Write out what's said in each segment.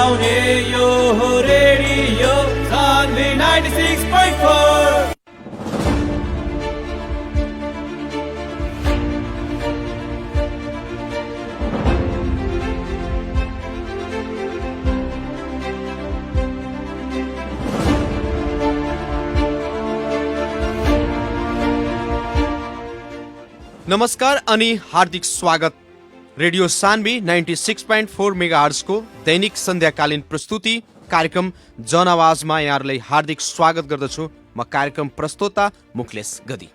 बजाउने यो हो रेडियो सान्वी 96.4। नमस्कार अनि हार्दिक स्वागत। रेडियो सान्वी 96.4 मेगाहर्जको दैनिक सन्ध्याकालीन प्रस्तुति कार्यक्रम जनआवाजमा यहाँहरूलाई हार्दिक स्वागत गर्दछु। म कार्यक्रम प्रस्तोता मुखलेश गदी।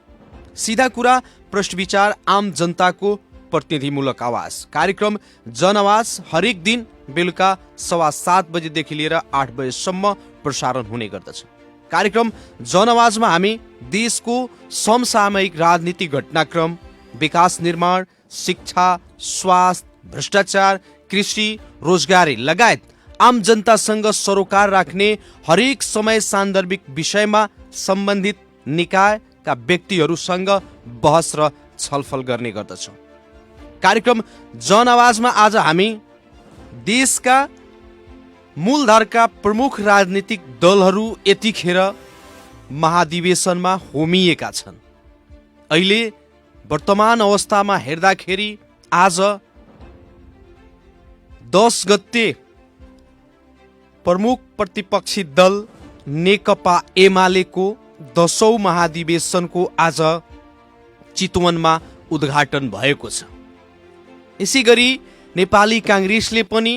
सिधा कुरा, प्रश्न विचार, आम जनताको प्रतिनिधिमूलक आवाज। कार्यक्रम जनआवाज हरेक दिन बेलुका 7:15 बजेदेखि लिएर 8 बजेसम्म प्रसारण हुने गर्दछ। कार्यक्रम जनआवाजमा हामी देशको समसामयिक राजनीतिक घटनाक्रम, विकास निर्माण, शिक्षा, स्वास्थ्य, भ्रष्टाचार, कृषि, रोजगारी लगायत आम जनतासँग सरोकार राख्ने हरेक समय सान्दर्भिक विषयमा सम्बन्धित निकायका व्यक्तिहरूसँग बहस र छलफल गर्ने गर्दछौँ। कार्यक्रम जनआवाजमा आज हामी देशका मूलधारका प्रमुख राजनीतिक दलहरू यतिखेर महाधिवेशनमा होमिएका छन्। अहिले वर्तमान अवस्थामा हेर्दाखेरि आज 10 गते प्रमुख प्रतिपक्षी दल नेकपा एमालेको 10औं महाधिवेशनको आज चितवनमा उद्घाटन भएको छ। यसै गरी नेपाली काङ्ग्रेसले पनि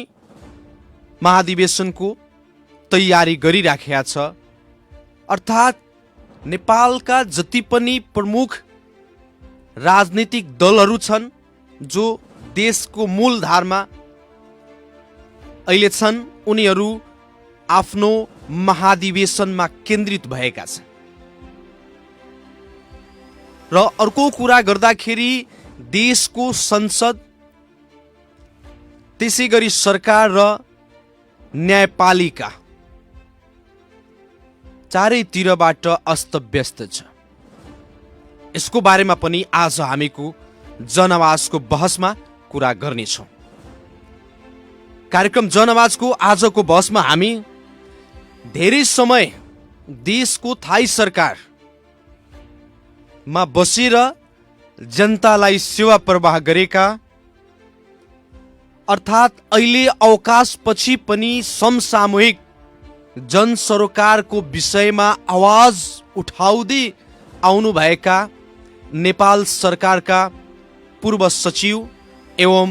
महाधिवेशनको तयारी गरिराखेका छ। अर्थात् नेपालका जति पनि प्रमुख राजनीतिक दलहरू छन् जो देशको मूलधारमा अहिले छन्, उनीहरू आफ्नो महाधिवेशनमा केन्द्रित भएका छन्। र अर्को कुरा गर्दाखेरि देशको संसद, त्यसै गरी सरकार र न्यायपालिका चारैतिरबाट अस्तव्यस्त छ। यसको बारेमा पनि आज हामीको जनआवाजको बहसमा कुरा गर्नेछौँ। कार्यक्रम जनआवाजको आजको बहसमा हामी धेरै समय देशको थाई सरकारमा बसेर जनतालाई सेवा प्रवाह गरेका, अर्थात् अहिले अवकाशपछि पनि समसामूहिक जनसरोकारको विषयमा आवाज उठाउँदै आउनुभएका नेपाल सरकारका पूर्व सचिव एवं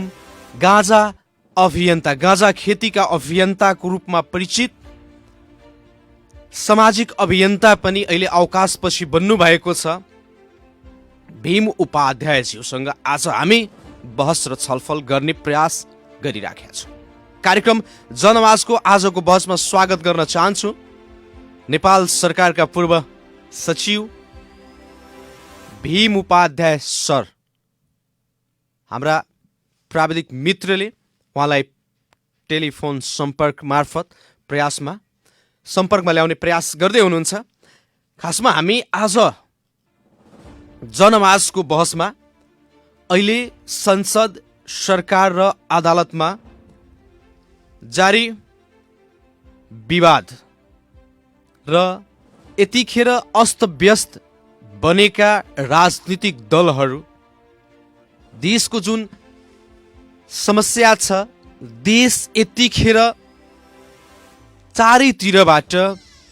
गाँजा खेतीका अभियन्ताको रूपमा परिचित सामाजिक अभियन्ता पनि अहिले अवकाशपछि बन्नु भएको छ भीम उपाध्यायज्यूसँग आज हामी बहस र छलफल गर्ने प्रयास गरिराखेका छौँ। कार्यक्रम जनआवाजको आजको बहसमा स्वागत गर्न चाहन्छु नेपाल सरकारका पूर्व सचिव भीम उपाध्याय सर। हाम्रा प्राविधिक मित्रले उहाँलाई टेलिफोन सम्पर्क मार्फत सम्पर्कमा ल्याउने प्रयास गर्दै हुनुहुन्छ। खासमा हामी आज जनआवाजको बहसमा अहिले संसद, सरकार र अदालतमा जारी विवाद र यतिखेर अस्तव्यस्त बनेका राजनीतिक दलहरू, देशको जुन समस्या छ, देश यतिखेर चारैतिरबाट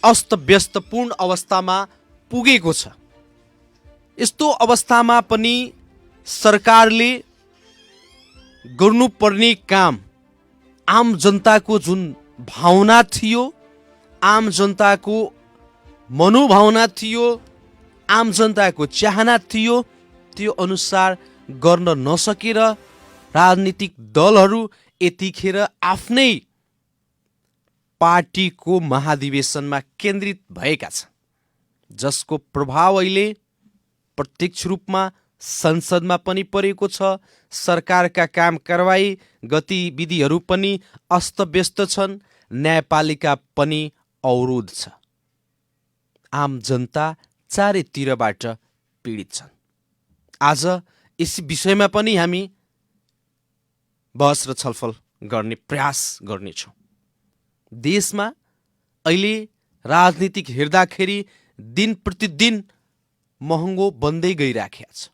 अस्तव्यस्तपूर्ण अवस्थामा पुगेको छ। यस्तो अवस्थामा पनि सरकारले गर्नुपर्ने काम, आम जनताको जुन भावना थियो, आम जनताको मनोभावना थियो, आम जनताको चाहना थियो, त्यो अनुसार गर्न नसकेर राजनीतिक दलहरू यतिखेर आफ्नै पार्टीको महाधिवेशनमा केन्द्रित भएका छन्, जसको प्रभाव अहिले प्रत्यक्ष रूपमा संसदमा पनि परेको छ। सरकारका काम कारवाही गतिविधिहरू पनि अस्तव्यस्त छन्, न्यायपालिका पनि अवरुद्ध छ। आम जनता चारैतिरबाट पीडित छन्। आज यस विषयमा पनि हामी बहस र छलफल गर्ने प्रयास गर्नेछौँ। देशमा अहिले राजनीतिक हेर्दाखेरि दिन प्रतिदिन महँगो बन्दै गइराखेको छ।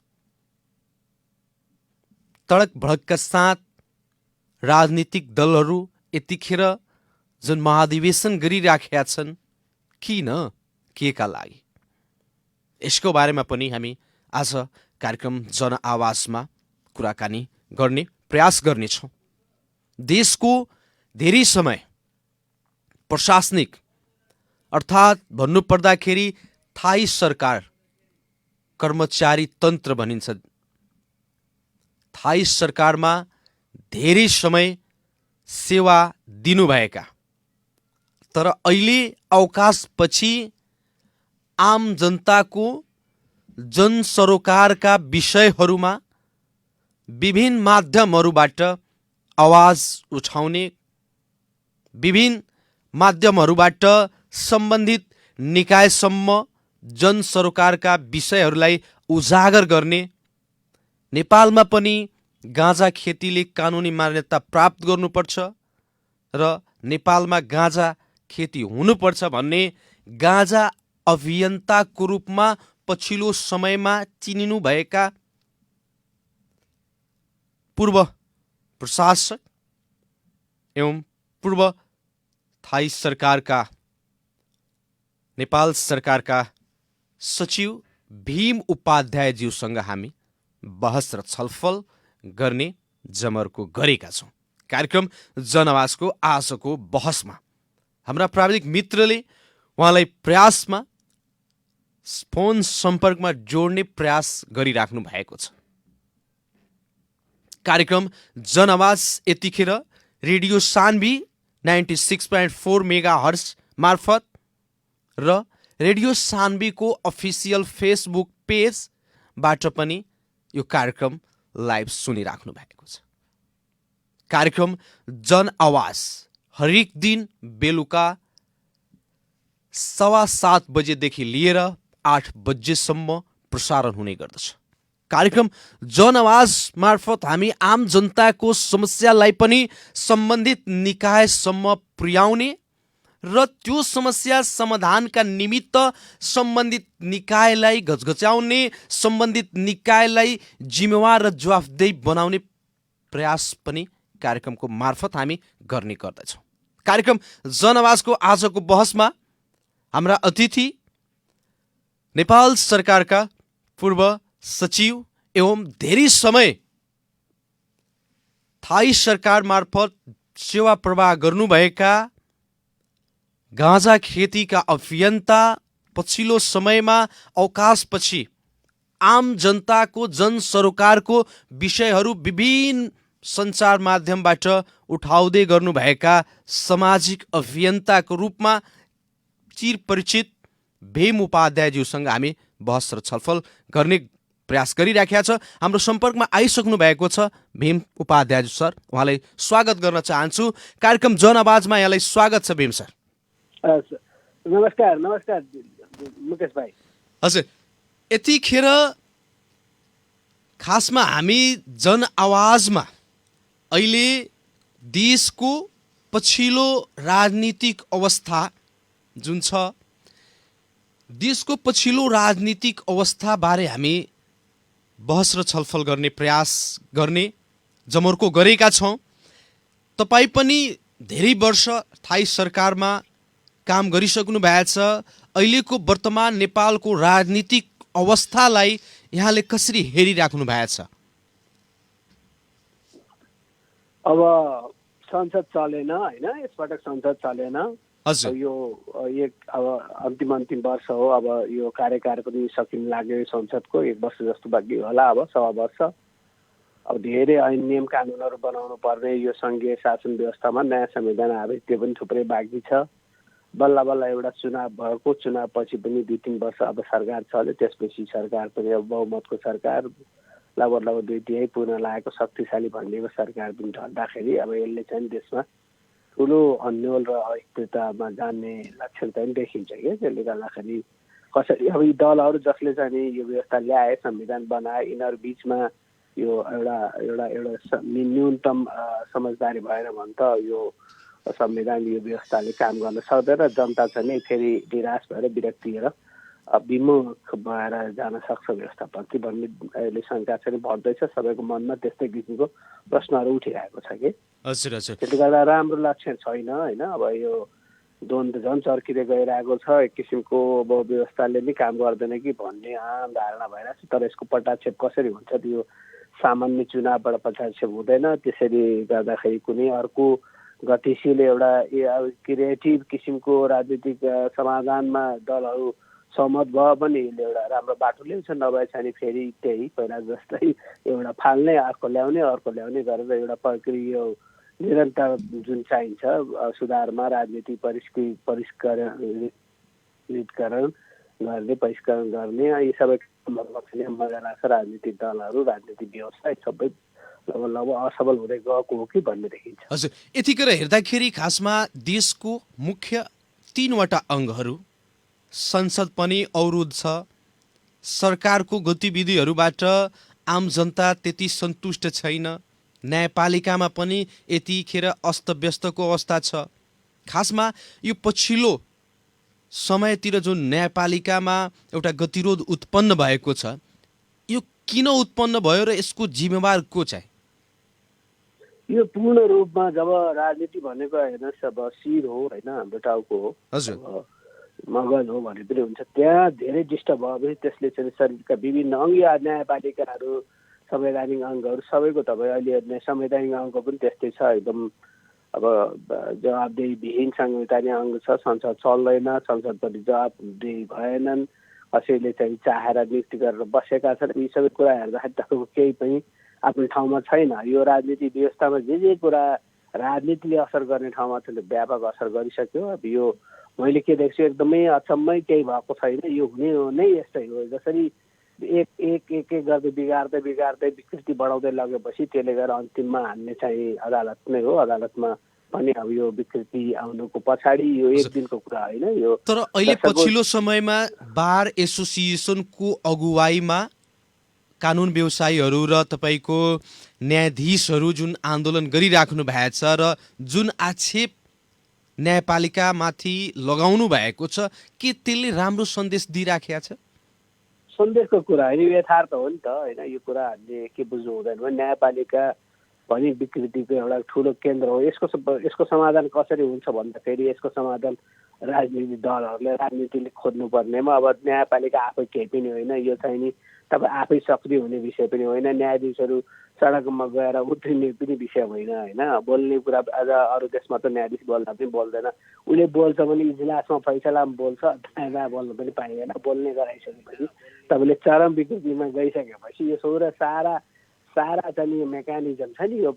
तडक भडकका साथ राजनीतिक दलहरू यतिखेर जुन महाधिवेशन गरिराखेका छन्, किन, केका लागि, यसको बारेमा पनि हामी आज कार्यक्रम जनआवाजमा कुराकानी गर्ने प्रयास गर्नेछौँ। देशको धेरै समय प्रशासनिक अर्थात् भन्नुपर्दाखेरि थाई सरकार कर्मचारी तन्त्र भनिन्छ। थाई सरकारमा धेरै समय सेवा दिनुभएका तर अहिले अवकाशपछि आम जनताको जनसरोकारका विषयहरूमा विभिन्न माध्यमहरूबाट आवाज उठाउने, विभिन्न माध्यमहरूबाट सम्बन्धित निकायसम्म जनसरोकारका विषयहरूलाई उजागर गर्ने, नेपालमा पनि गाँजा खेतीले कानुनी मान्यता प्राप्त गर्नुपर्छ र नेपालमा गाँजा खेती हुनुपर्छ भन्ने गाँजा अभियन्ताको रूपमा पछिल्लो समयमा चिनिनुभएका पूर्व प्रशासक एवं पूर्व थाई सरकारका नेपाल सरकारका सचिव भीम उपाध्यायज्यूसँग हामी बहस र छलफल गर्ने जमर्को गरेका छौँ। कार्यक्रम जनआवाजको आजको बहसमा हाम्रा प्राविधिक मित्रले उहाँलाई प्रयासमा फोन सम्पर्कमा जोड्ने प्रयास गरिराख्नु भएको छ। कार्यक्रम जनआवाज यतिखेर रेडियो सान्वी 96.4 मेगाहर्ज मार्फत र रेडियो सान्वीको अफिसियल फेसबुक पेजबाट पनि यो कार्यक्रम लाइभ सुनिराख्नु भएको छ। कार्यक्रम जनआवाज हरेक दिन बेलुका 7:15 बजेदेखि लिएर 8 बजेसम्म प्रसारण हुने गर्दछ। कार्यक्रम जनआवाज मार्फत हामी आम जनताको समस्यालाई पनि सम्बन्धित निकायसम्म पुर्याउने र त्यो समस्या समाधानका निमित्त सम्बन्धित निकायलाई घचघच्याउने, सम्बन्धित निकायलाई जिम्मेवार र जवाफदेही बनाउने प्रयास पनि कार्यक्रमको मार्फत हामी गर्ने गर्दछौँ। कार्यक्रम जनआवाजको आजको बहसमा हाम्रा अतिथि नेपाल सरकारका पूर्व सचिव एवं धेरै समय थाई सरकार मार्फत सेवा प्रवाह गर्नुभएका गाँजा खेतीका अभियन्ता, पछिल्लो समयमा अवकाशपछि आम जनताको जनसरोकारको विषयहरू विभिन्न सञ्चार माध्यमबाट उठाउँदै गर्नुभएका सामाजिक अभियन्ताको रूपमा चिरपरिचित भीम उपाध्यायज्यूसँग हामी बहस र छलफल गर्ने प्रयास गरिराखेका छ। हाम्रो सम्पर्कमा आइसक्नु भएको छ भीम उपाध्यायज्यू सर, उहाँलाई स्वागत गर्न चाहन्छु। कार्यक्रम जनआवाजमा यहाँलाई स्वागत छ भीम सर। नमस्कार नमस्कार मुकेश भाइ। हजुर, यतिखेर खासमा हामी जनआवाजमा अहिले देशको पछिल्लो राजनीतिक अवस्था जुन छ, देशको पछिल्लो राजनीतिक अवस्थाबारे हामी बहस र छलफल गर्ने प्रयास गर्ने जमर्को गरेका छौँ। तपाईँ पनि धेरै वर्ष थाई सरकारमा काम गरिसक्नु भएको छ। अहिलेको वर्तमान नेपालको राजनीतिक अवस्थालाई यहाँले कसरी हेरिराख्नु भएको छ? अब संसद चलेन होइन, यसपटक संसद चलेन। हजुर, यो एक अब अन्तिम वर्ष हो। अब यो कार्यकाल पनि सकिन लाग्यो। संसदको 1 वर्ष जस्तो बाँकी होला, अब 1.25 वर्ष। अब धेरै ऐन नियम कानुनहरू बनाउनु पर्ने यो सङ्घीय शासन व्यवस्थामा नयाँ संविधान आवे, त्यो पनि थुप्रै बाँकी छ। बल्ल बल्ल एउटा चुनाव भएको, चुनावपछि पनि 2-3 वर्ष अब सरकार चल्यो। त्यसपछि सरकार पनि अब बहुमतको सरकार, लगभग 2/3 पुग्न लागेको शक्तिशाली भनिएको सरकार पनि ढल्दाखेरि अब यसले चाहिँ देशमा ठुलो अन्यल र अस्थिरतामा जाने लक्षण चाहिँ देखिन्छ क्या। त्यसले गर्दाखेरि कसरी अब यी दलहरू जसले चाहिँ यो व्यवस्था ल्याए, संविधान बनाए, यिनीहरू बिचमा यो एउटा न्यूनतम समझदारी भएन भने त यो संविधान यो व्यवस्थाले काम गर्न सक्दैन, जनता चाहिँ नि फेरि निराश भएर विरक्ति लिएर विमुख भएर जान सक्छ व्यवस्थाप्रति भन्ने अहिले शङ्का चाहिँ बढ्दैछ। सबैको मनमा त्यस्तै किसिमको प्रश्नहरू उठिरहेको छ कि हजुर हजुर त्यसले गर्दा राम्रो लक्षण छैन होइन। अब यो द्वन्द्व झन् चर्किँदै गइरहेको छ, एक किसिमको अब व्यवस्थाले नै काम गर्दैन कि भन्ने आम धारणा भइरहेको छ। तर यसको पटाक्षेप कसरी हुन्छ त्यो सामान्य चुनावबाट पटाक्षेप हुँदैन। त्यसरी गर्दाखेरि कुनै अर्को गतिशील एउटा क्रिएटिभ किसिमको राजनीतिक समाधानमा दलहरू सहमत भयो भने यसले एउटा राम्रो बाटो ल्याउँछ, नभए चाहिँ फेरि त्यही पहिला जस्तै एउटा फाल्ने अर्को ल्याउने गरेर एउटा प्रक्रिया निरन्तर जुन चाहिन्छ सुधारमा राजनीति परिष्करण गर्ने यी सबै मजा लाग्छ। राजनीतिक दलहरू राजनीतिक व्यवस्था सबै लगभग असफल हुँदै गएको हो कि भन्ने देखिन्छ। हजुर यतिखेर हेर्दाखेरि खासमा देशको मुख्य 3वटा अङ्गहरू संसद पनि अवरुद्ध छ, सरकारको गतिविधिहरूबाट आम जनता त्यति सन्तुष्ट छैन, न्यायपालिकामा पनि यतिखेर अस्तव्यस्तको अवस्था छ। खासमा यो पछिल्लो समयतिर जुन न्यायपालिकामा एउटा गतिरोध उत्पन्न भएको छ यो किन उत्पन्न भयो र यसको जिम्मेवार को चाहिँ? यो पूर्ण रूपमा जब राजनीति भनेको हेर्नुहोस् अब शिर हो होइन, हाम्रो टाउको हो, हजुर मगज हो भने पनि हुन्छ। त्यहाँ धेरै डिस्टर्ब भएपछि त्यसले चाहिँ शरीरका विभिन्न अङ्ग न्यायपालिकाहरू संवैधानिक अङ्गहरू सबैको तपाईँ अहिले संवैधानिक अङ्ग पनि त्यस्तै छ एकदम। अब जवाबदेही विहीन संवैधानिक अङ्ग छ, संसद चल्दैन, संसद पनि जवाबदेही भएनन्, कसैले चाहिँ चाहेर नियुक्ति गरेर बसेका छन्। यी सबै कुरा हेर्दाखेरि तपाईँको केही पनि आफ्नो ठाउँमा छैन। यो राजनीति व्यवस्थामा जे कुरा राजनीतिले असर गर्ने ठाउँमा चाहिँ व्यापक असर गरिसक्यो। अब यो मैले के देख्छु एकदमै अचम्मै केही भएको छैन। यो हुने हो नै यस्तै हो, जसरी एक गर्दै बिगार्दै विकृति बढाउँदै लगेपछि त्यसले गरेर अन्तिममा हान्ने चाहिँ अदालत नै हो। अदालतमा पनि अब यो विकृति आउनुको पछाडि यो एक दिनको कुरा होइन। यो तर अहिले पछिल्लो समयमा बार एसोसिएसनको अगुवाईमा कानुन व्यवसायीहरू र तपाईँको न्यायाधीशहरू जुन आन्दोलन गरिराख्नु भएको छ र जुन आक्षेप न्यायपालिकामाथि लगाउनु भएको छ के त्यसले राम्रो सन्देश दिइराखेको छ? सन्देशको कुरा होइन, यथार्थ हो नि त होइन। यो कुरा हामीले के बुझ्नु हुँदैन भने न्यायपालिका पनि विकृतिको एउटा ठुलो केन्द्र हो। यसको समाधान कसरी हुन्छ भन्दाखेरि यसको समाधान राजनीतिक दलहरूले राजनीतिले खोज्नुपर्नेमा अब न्यायपालिका आफै केही पनि होइन। यो चाहिँ नि तपाईँ आफै सक्रिय हुने विषय पनि होइन, न्यायाधीशहरू सडकमा गएर उत्रिने पनि विषय होइन होइन। बोल्ने कुरा आज अरू देशमा त न्यायाधीश बोल्दा पनि बोल्दैन, उसले बोल्छ भने इजलासमा फैसलामा बोल्छ, न्यायमा बोल्न पनि पाइँदैन। बोल्ने गराइसकेपछि तपाईँले चरम विकृतिमा गइसकेपछि यो सौरा सारा चाहिँ मेकानिजम छ नि यो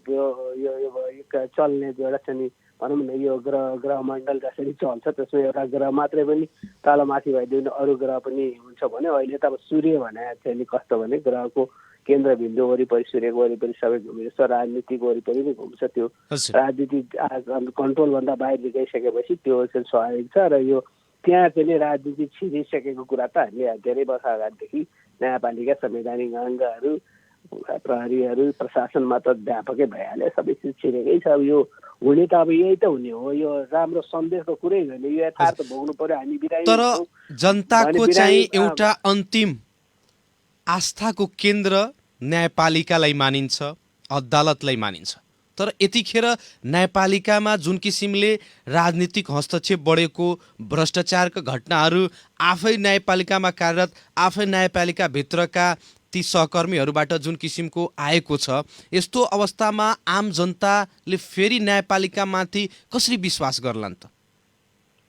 चल्ने एउटा चाहिँ नि भनौँ न यो ग्रहमण्डल जसरी चल्छ त्यसमा एउटा ग्रह मात्रै पनि तलमाथि भइदियो भने अरू ग्रह पनि हुन्छ भने अहिले त अब सूर्य भने चाहिँ नि कस्तो भने ग्रहको केन्द्रबिन्दु वरिपरि सूर्यको वरिपरि सबै घुमिरहेछ, राजनीतिक वरिपरि नै घुम्छ। त्यो राजनीतिक कन्ट्रोलभन्दा बाहिर गइसकेपछि त्यो चाहिँ स्वाभाविक छ। र यो त्यहाँ चाहिँ नि राजनीति छिरिसकेको कुरा त हामीले धेरै वर्ष अगाडिदेखि न्यायपालिका संवैधानिक अङ्गहरू प्रहरीहरू प्रशासनमा त व्यापकै भइहाल्यो, सबै चिज छिरेकै छ। अब यो हुने त अब यही त हुने हो, यो राम्रो सन्देशको कुरै होइन, यो यथार्थ भोग्नु पर्यो हामी बिरामी। तर जनताको चाहिँ एउटा अन्तिम आस्थाको केन्द्र न्यायपालिकालाई मानिन्छ, अदालतलाई मानिन्छ। तर यतिखेर न्यायपालिकामा जुन किसिमले राजनीतिक हस्तक्षेप बढेको, भ्रष्टाचारका घटनाहरू आफै न्यायपालिकामा कार्यरत आफै न्यायपालिकाभित्रका ती सहकर्मीहरूबाट जुन किसिमको आएको छ, यस्तो अवस्थामा आम जनताले फेरि न्यायपालिकामाथि कसरी विश्वास गर्लान् त?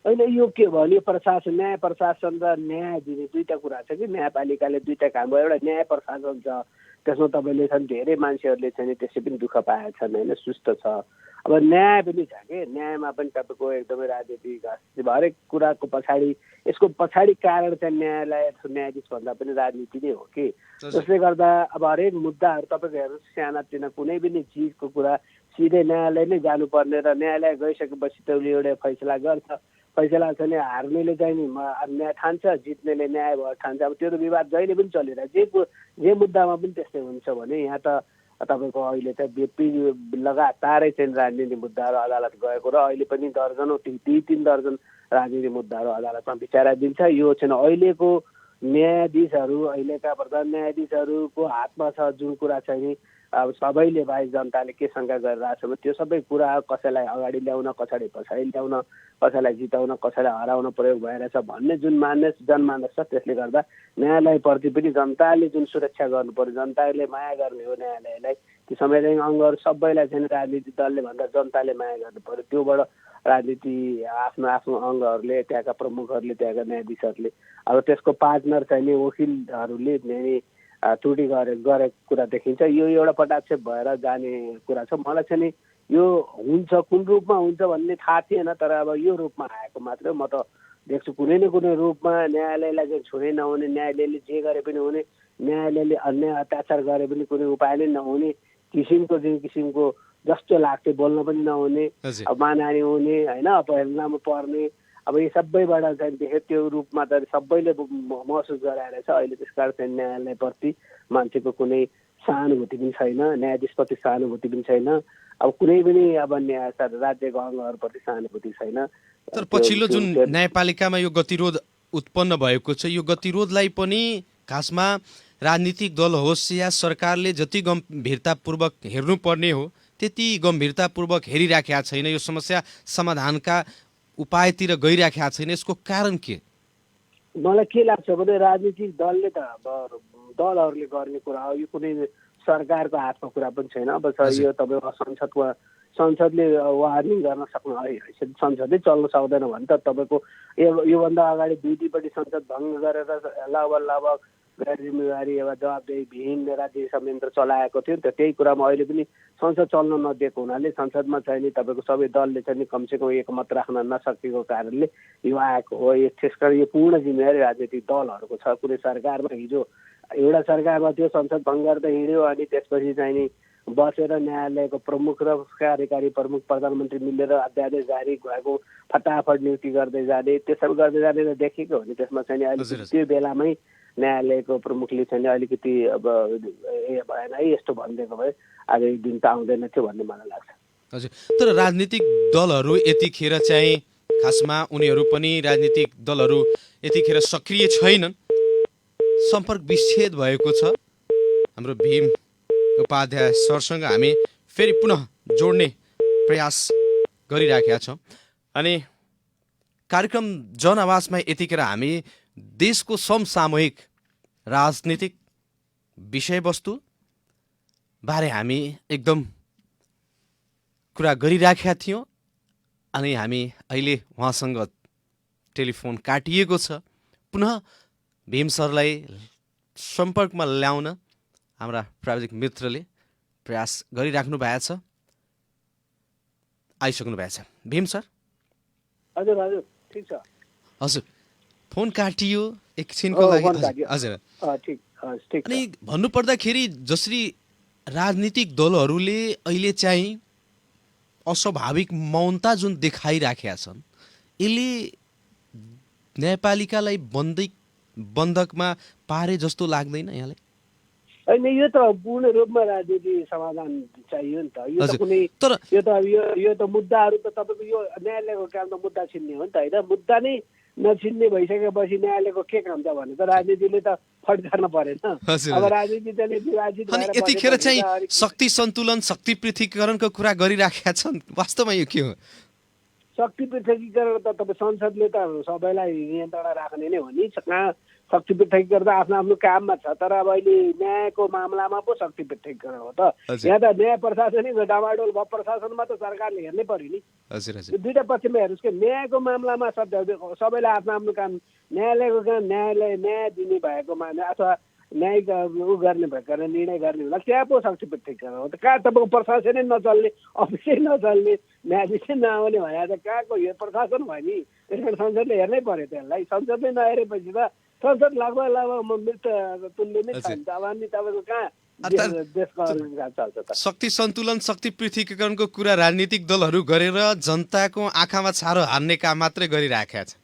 अहिले यो के भन्यो प्रशासन, न्याय प्रशासन र न्याय दिने दुईटा कुरा छ कि। न्यायपालिकाले दुईटा काम भयो, एउटा न्याय प्रशासन छ त्यसमा तपाईँले छन् धेरै मान्छेहरूले चाहिँ त्यसै पनि दुःख पाएका छन् होइन, सुस्त छ। अब न्याय पनि छ कि, न्यायमा पनि तपाईँको एकदमै राजनीतिक हरेक कुराको पछाडि यसको पछाडि कारण चाहिँ न्यायालय न्यायाधीश भन्दा पनि राजनीति नै हो कि। त्यसले गर्दा अब हरेक मुद्दाहरू तपाईँको हेर्नुहोस् सानातिना कुनै पनि चिजको कुरा सिधै न्यायालय नै जानुपर्ने र न्यायालय गइसकेपछि त्यसले एउटा फैसला गर्छ। फैसला चाहिँ हार्नेले चाहिँ नि न्याय ठान्छ, जित्नेले न्याय भयो ठान्छ। अब त्यो त विवाद जहिले पनि चलिरहेको, जे मुद्दामा पनि त्यस्तै हुन्छ भने यहाँ त तपाईँको अहिले चाहिँ लगातारै चाहिँ राजनीतिक मुद्दाहरू अदालत गएको र अहिले पनि दर्जनौँ 2-3 दर्जन राजनीतिक मुद्दाहरू अदालतमा विचाराधीन छ। यो चाहिँ अहिलेको न्यायाधीशहरू, अहिलेका प्रधान न्यायाधीशहरूको हातमा छ जुन कुरा चाहिँ नि अब सबैले बाहेक जनताले के शङ्का गरिरहेछ भने त्यो सबै कुरा कसैलाई अगाडि ल्याउन, पछाडि ल्याउन, कसैलाई जिताउन, कसैलाई हराउन प्रयोग भइरहेछ भन्ने जुन जनमानस छ, त्यसले गर्दा न्यायालयप्रति पनि जनताले जुन सुरक्षा गर्नु पर्यो, जनताले माया गर्ने हो न्यायालयलाई, ती संवैधानिक अङ्गहरू सबैलाई चाहिँ राजनीतिक दलले भन्दा जनताले माया गर्नु पर्यो। त्योबाट राजनीति आफ्नो आफ्नो अङ्गहरूले, त्यहाँका प्रमुखहरूले, त्यहाँका न्यायाधीशहरूले, अब त्यसको पार्टनर चाहिने वकिलहरूले त्रुटि गरेको कुरा देखिन्छ। यो एउटा पटाक्षेप भएर जाने कुरा छ। मलाई चाहिँ नि यो हुन्छ, कुन रूपमा हुन्छ भन्ने थाहा थिएन, तर अब यो रूपमा आएको मात्रै म त देख्छु। कुनै न कुनै रूपमा न्यायालयलाई चाहिँ छुनै नहुने, न्यायालयले जे गरे पनि हुने, न्यायालयले अन्याय अत्याचार गरे पनि कुनै उपाय नै नहुने किसिमको जस्तो लाग्थ्यो, बोल्न पनि नहुने, अब मानहानि हुने होइन, अपहेलनामा पर्ने, अब यो सबैबाट चाहिँ देख्यो। त्यो रूपमा त सबैले महसुस गराएर छ। अहिले त्यसकारण चाहिँ न्यायालयप्रति मान्छेको कुनै सहानुभूति पनि छैन, न्यायाधीशप्रति सहानुभूति पनि छैन, अब कुनै पनि अब राज्यको अङ्गहरूप्रति सहानुभूति छैन। तर पछिल्लो जुन न्यायपालिकामा यो गतिरोध उत्पन्न भएको छ, यो गतिरोधलाई पनि खासमा राजनीतिक दल होस् या सरकारले जति गम्भीरतापूर्वक हेर्नुपर्ने हो त्यति गम्भीरतापूर्वक हेरिराखेका छैन, यो समस्या समाधानका उपायतिर गइराखेका छैन। यसको कारण के? मलाई के लाग्छ भने राजनीतिक दलले त अब दलहरूले गर्ने कुरा हो, यो कुनै सरकारको हातको कुरा पनि छैन। अब यो तपाईँको संसदले वार्निङ गर्न सक्नु है, संसदै चल्न सक्दैन भने त तपाईँको योभन्दा अगाडि 2 संसद भङ्ग गरेर लगभग गैर जिम्मेवारी एउटा जवाबदेहीविहीन राज्य संयन्त्र चलाएको थियो नि त। त्यही कुरामा अहिले पनि संसद चल्न नदिएको हुनाले संसदमा चाहिँ नि तपाईँको सबै दलले चाहिँ कमसेकम एकमत राख्न नसकेको कारणले यो आएको हो। त्यसकारण यो पूर्ण जिम्मेवारी राजनीतिक दलहरूको छ। कुनै सरकारमा हिजो एउटा सरकारमा त्यो संसद भङ्ग गर्दा हिँड्यो, अनि त्यसपछि चाहिँ नि बसेर न्यायालयको प्रमुख र कार्यकारी प्रमुख प्रधानमन्त्री मिलेर अध्यादेश जारी भएको फटाफट नियुक्ति गर्दै जाने, त्यसो गर्दै जाने देखेको हो नि। त्यसमा चाहिँ अहिले त्यो बेलामै न्यायालयको प्रमुखले चाहिँ अलिकति अब भएन है यस्तो भनिदिएको भए आज एक दिन त आउँदैन थियो भन्ने मलाई लाग्छ। हजुर, तर राजनीतिक दलहरू यतिखेर चाहिँ खासमा उनीहरू पनि राजनीतिक दलहरू यतिखेर सक्रिय छैनन्, सम्पर्क विच्छेद भएको छ। हाम्रो भीम उपाध्याय सरसँग हामी फेरि पुनः जोड्ने प्रयास गरिराखेका छौँ। अनि कार्यक्रम जनआवाजमा यतिखेर हामी देशको समसामयिक राजनीतिक विषयवस्तु बारे हामी एकदम कुरा गरिराखेका थियौँ। अनि हामी अहिले उहाँसँग टेलिफोन काटिएको छ। पुनः भीम सरलाई सम्पर्कमा ल्याउन हाम्रा प्राविधिक मित्रले प्रयास गरिराख्नु भएको छ, आइसक्नु भएको छ। भीम सर। हजुर हजुर ठिक छ। हजुर, फोन काटियो एकछिनको लागि। हजुर ठिक। अनि भन्नुपर्दाखेरि जसरी राजनीतिक दलहरूले अहिले चाहिँ अस्वाभाविक मौनता जुन देखाइराखेका छन्, यसले न्यायपालिकालाई बन्धकमा पारे जस्तो लाग्दैन यहाँलाई? होइन, यो त पूर्ण रूपमा राजनीति समाधान चाहियो नि त। यो त कुनै यो त मुद्दाहरू त तपाईँको यो न्यायालयको काम त मुद्दा छिन्ने हो नि त होइन। मुद्दा नै नछिन्ने भइसकेपछि न्यायालयको के काम छ भने त राजनीतिले त फटकार्न परेन। अब राजनीति चाहिँ विभाजित अनि यतिखेर चाहिँ शक्ति सन्तुलन, शक्ति पृथकीकरणको कुरा गरिराखेका छन्। वास्तवमा यो के हो? शक्ति पृथकीकरण त तपाईँ संसदले त सबैलाई नियन्त्रण राख्ने नै हो नि। कहाँ शक्ति पृथकीकरण त आफ्नो आफ्नो काममा छ, तर अब अहिले न्यायको मामलामा पो शक्ति पृथकीकरण हो त। यहाँ त न्याय प्रशासनिक डामाडोल भयो, प्रशासनमा त सरकारले हेर्नै पर्यो नि। दुईटा पक्षमा हेर्नुहोस् कि न्यायको मामलामा सबैलाई आफ्नो आफ्नो काम, न्यायालयको काम न्याय दिने भएकोमा अथवा न्यायिक ऊ गर्ने भएकोमा निर्णय गर्ने होला, त्यहाँ पो शक्ति पृथकीकरण हो त। कहाँ तपाईँको प्रशासनै नचल्ने, अफिसै नचल्ने, न्यायाधीशै नआउने भने त कहाँको यो प्रशासन भयो नि। त्यसकारण संसदले हेर्नै पर्यो त्यसलाई। संसदले नहेरेपछि त संसद लगभग मृत तुल्य नै छ नि त। अब अनि तपाईँको कहाँ देशको चल्छ त? शक्ति सन्तुलन, शक्ति पृथकीकरणको कुरा राजनीतिक दलहरू गरेर जनताको आँखामा छारो हान्ने काम मात्रै गरिराखेका छ।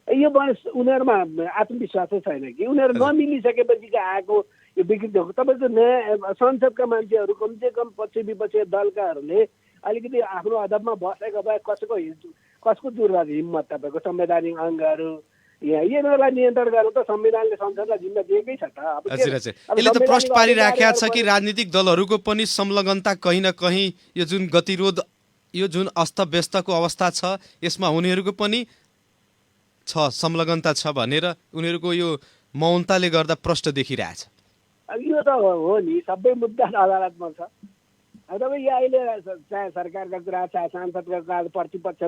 यो उनीहरूमा आत्मविश्वासै छैन कि उनीहरू नमिलिसकेपछि आएको यो विकृति हो। तपाईँको नयाँ संसदका मान्छेहरू कमसेकम पक्ष विपक्षी दलकाहरूले अलिकति आफ्नो अदबमा बसेको भए कसको दुर्भाग्य हिम्मत तपाईँको संवैधानिक अङ्गहरू यिनीहरूलाई नियन्त्रण गर्नु त संविधानले संसदलाई जिम्मा दिएकै छ त। यसले त प्रश्न पारिराखेको छ कि राजनीतिक दलहरूको पनि संलग्नता कहीँ न कहीँ यो जुन गतिरोध यो जुन अस्तव्यस्तको अवस्था छ यसमा उनीहरूको पनि छ संलग्नता छ भनेर उनीहरूको यो मौनताले गर्दा प्रश्न देखिरहेछ। यो त हो नि, सबै मुद्दा अदालतमा छ। अब तपाईँ यो अहिले चाहे सरकारका कुरा चाहे सांसदका कुरा प्रतिपक्ष